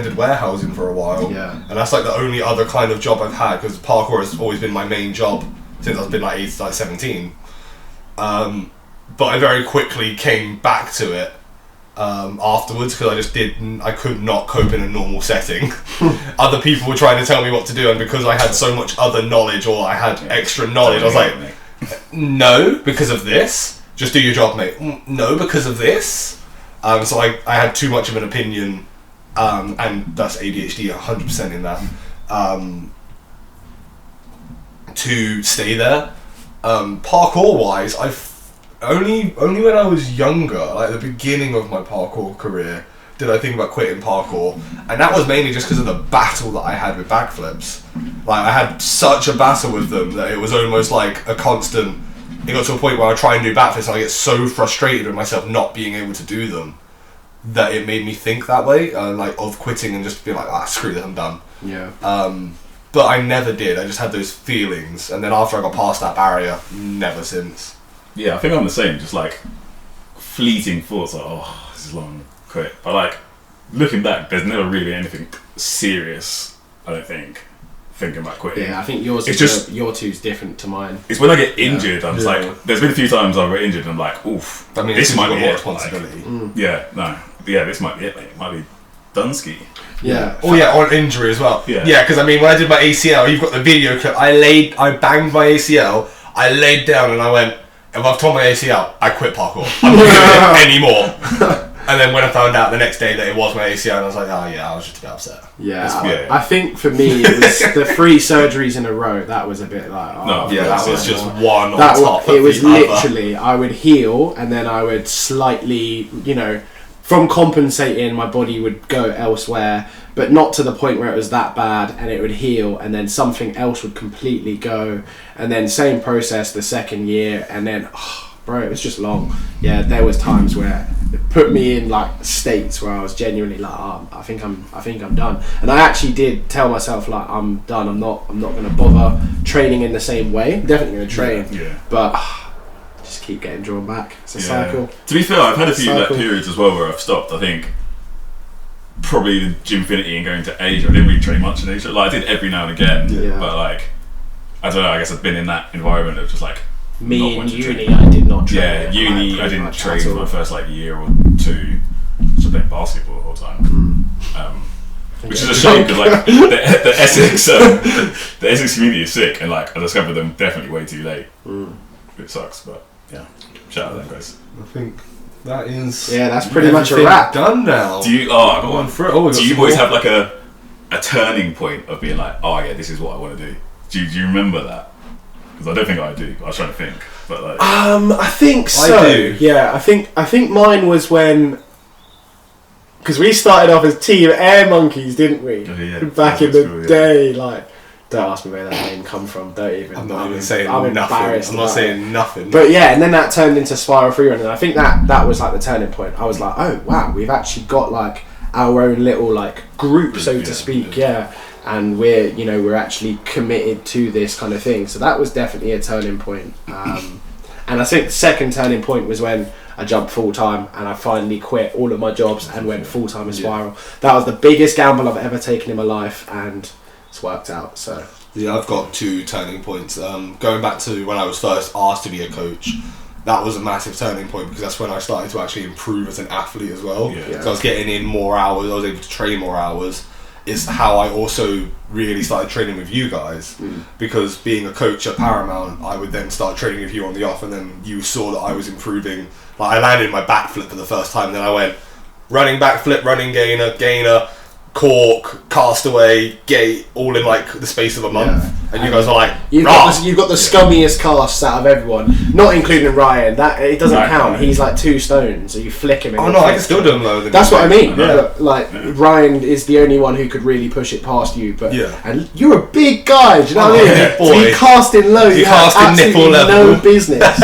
did warehousing for a while. Yeah. And that's like the only other kind of job I've had, because parkour has always been my main job since I've been like 17. But I very quickly came back to it afterwards, because I could not cope in a normal setting. Other people were trying to tell me what to do, and because I had so much other knowledge, or I had extra knowledge, I was like, no, because of this. Just do your job, mate. No, because of this. So I had too much of an opinion, and that's ADHD 100% in that, to stay there. Parkour wise, only when I was younger, like the beginning of my parkour career, did I think about quitting parkour, and that was mainly just because of the battle that I had with backflips. Like, I had such a battle with them that it was almost like a constant. It got to a point where I try and do backflips and I get so frustrated with myself not being able to do them that it made me think that way, like of quitting and just be like, screw this, I'm done. Yeah. But I never did. I just had those feelings, and then after I got past that barrier, never since. Yeah, I think I'm the same. Just like fleeting thoughts, like, oh, this is long, quit. But like looking back, there's never really anything serious, I don't think, thinking about quitting. Yeah, I think yours It's is just- your two's different to mine. It's when I get injured, I'm just Yeah. like, there's been a few times I've got injured and I'm like, oof, I mean, this might be more it. responsibility. This might be it, mate. It might be Dunsky. Yeah. Oh yeah, on injury as well. Yeah. Yeah, because I mean, when I did my ACL, you've got the video clip. I banged my ACL. I laid down and I went, if I've torn my ACL, I quit parkour. I'm not doing it anymore. And then when I found out the next day that it was my ACL, I was like, oh yeah, I was just a bit upset. Yeah, I think for me, it was the 3 surgeries in a row. That was a bit like, No, Yeah, that was just one on that top it of was the other. literally, I would heal and then I would slightly, from compensating, my body would go elsewhere, but not to the point where it was that bad, and it would heal and then something else would completely go, and then same process the second year, and then bro, it was just long. Yeah, there was times where it put me in like states where I was genuinely like, I think I'm done. And I actually did tell myself like, I'm done. I'm not going to bother training in the same way. I'm definitely going to train, but just keep getting drawn back. It's a cycle. To be fair, I've had a few like, Cycle. periods as well where I've stopped. I think probably the Gymfinity and going to Asia. I didn't really train much in Asia. Like, I did every now and again, Yeah. but like, I don't know. I guess I've been in that environment of just like. Me not in wanting to uni, train. I did not train. Yeah, uni. like, I didn't much train at for all. my first like year or two. Just playing basketball the whole time. Which is a shame because like the Essex, the Essex community is sick, and like I discovered them definitely way too late. It sucks, but yeah, shout out to them guys. I think that is. Yeah, that's pretty much a everything wrap. done now. Do you? Oh, I got one. through. Oh, we got Do you some boys more. have like a turning point of being like, oh yeah, this is what I want to do? Do you remember that? Because I don't think I do. I was trying to think, but like, I think so. I do. Yeah, I think mine was when, because we started off as Team Air Monkeys, didn't we? Oh, yeah. Back in That's the cool, yeah. day, like, don't ask me where that name come from. Don't even. I'm not even I'm saying I'm nothing. embarrassed I'm not about saying it. nothing. But yeah, and then that turned into Spiral Freerun, and I think that was like the turning point. I was like, oh wow, we've actually got like our own little like group, so to speak. Yeah. And we're actually committed to this kind of thing. So that was definitely a turning point. And I think the second turning point was when I jumped full time and I finally quit all of my jobs and went full time in Spiral. That was the biggest gamble I've ever taken in my life, and it's worked out. So yeah, I've got 2 turning points. Going back to when I was first asked to be a coach, that was a massive turning point because that's when I started to actually improve as an athlete as well. Yeah. So I was getting in more hours, I was able to train more hours. Is how I also really started training with you guys, because being a coach at Paramount, I would then start training with you on the off, and then you saw that I was improving. Like, I landed my backflip for the first time, then I went running backflip, running gainer, cork, castaway, gate, all in like the space of a month. Yeah. And you guys are like, you've "Rah!" got the scummiest casts out of everyone, not including Ryan. That it doesn't Right, count. right. He's like 2 stones, so you flick him. And Oh he'll no, I flick can still you. do them lower than That's you. what I mean. Yeah. Like Ryan is the only one who could really push it past you. But Yeah. and you're a big guy. Do you know what I mean? yeah, To be boy. casting low, You you have cast in nipple absolutely level. no business.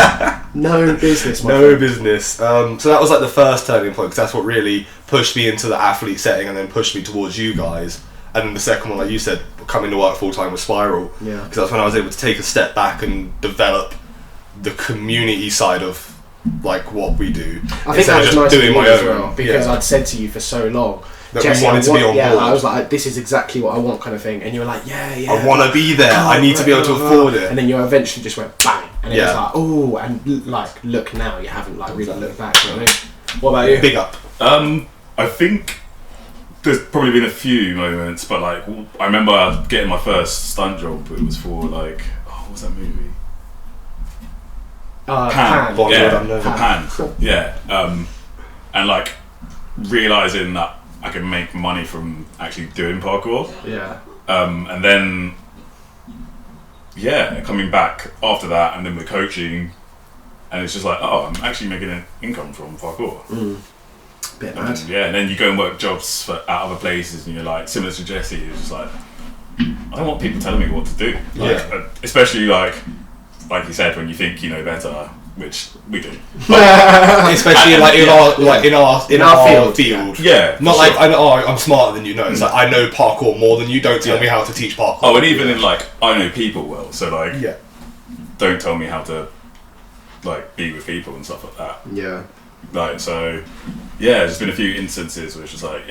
No business. My No friend. business. So that was like the first turning point, because that's what really pushed me into the athlete setting and then pushed me towards you guys. And then the second one, like you said, coming to work full time with Spiral. Yeah. Because that's when I was able to take a step back and develop the community side of like what we do. I think that was just nice doing of my you as own. well, because I'd said to you for so long that Jesse, we wanted to be on board. I was like, this is exactly what I want, kind of thing, and you were like, yeah. I want to be there. I need to be able to afford it. And then you eventually just went bang, and it was like, oh, and like, look now, you haven't like really looked back. You know what I mean? What about you? Big up. I think there's probably been a few moments, but like I remember getting my first stunt job. It was for like, what was that movie? Pan. Pan. Yeah. And like realizing that I can make money from actually doing parkour. Yeah. And then coming back after that, and then with coaching, and it's just like, oh, I'm actually making an income from parkour. Bit mad. And then you go and work jobs at other places, and you're like, similar to Jesse, it's just like, I don't want people telling me what to do. Especially like you said, when you think you know better, which we do. Especially in our field. Yeah. Not like I'm smarter than you. No, it's like I know parkour more than you. Don't tell me how to teach parkour. Oh, and even in like I know people well, so like don't tell me how to like be with people and stuff like that. Yeah. Like so, there's been a few instances where it's just like,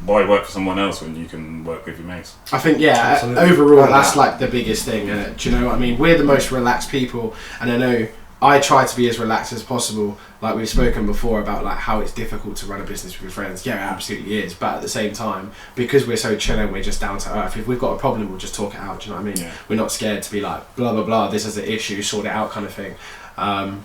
why work for someone else when you can work with your mates? I think overall that's like the biggest thing. Do you know what I mean? We're the most relaxed people, and I know I try to be as relaxed as possible. Like we've spoken before about like how it's difficult to run a business with your friends. Yeah, it absolutely is. But at the same time, because we're so chill and we're just down to earth, if we've got a problem, we'll just talk it out. Do you know what I mean? Yeah. We're not scared to be like blah blah blah. This is an issue, sort it out, kind of thing.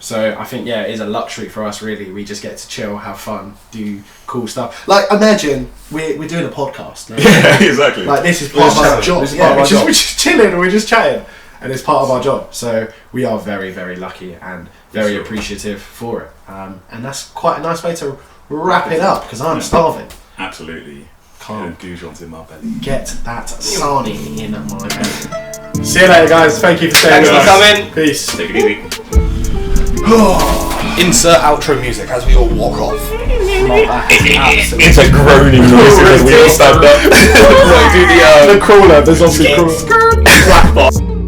So I think it is a luxury for us. Really, we just get to chill, have fun, do cool stuff. Like imagine we're doing a podcast. No? Yeah, exactly. Like this is part of our job. We're just chilling and we're just chatting, and it's part of our job. So we are very very lucky and very appreciative for it. And that's quite a nice way to wrap it up because I'm starving. Absolutely. Can't. Goujons in my belly. Get that sarnie in my belly. See you later, guys. Thank you for staying with us. Thanks for coming. Peace. Take it easy. Insert outro music as we all walk off. It's a groaning noise because we all stand up. Do the crawler. There's obviously crawler. Black box.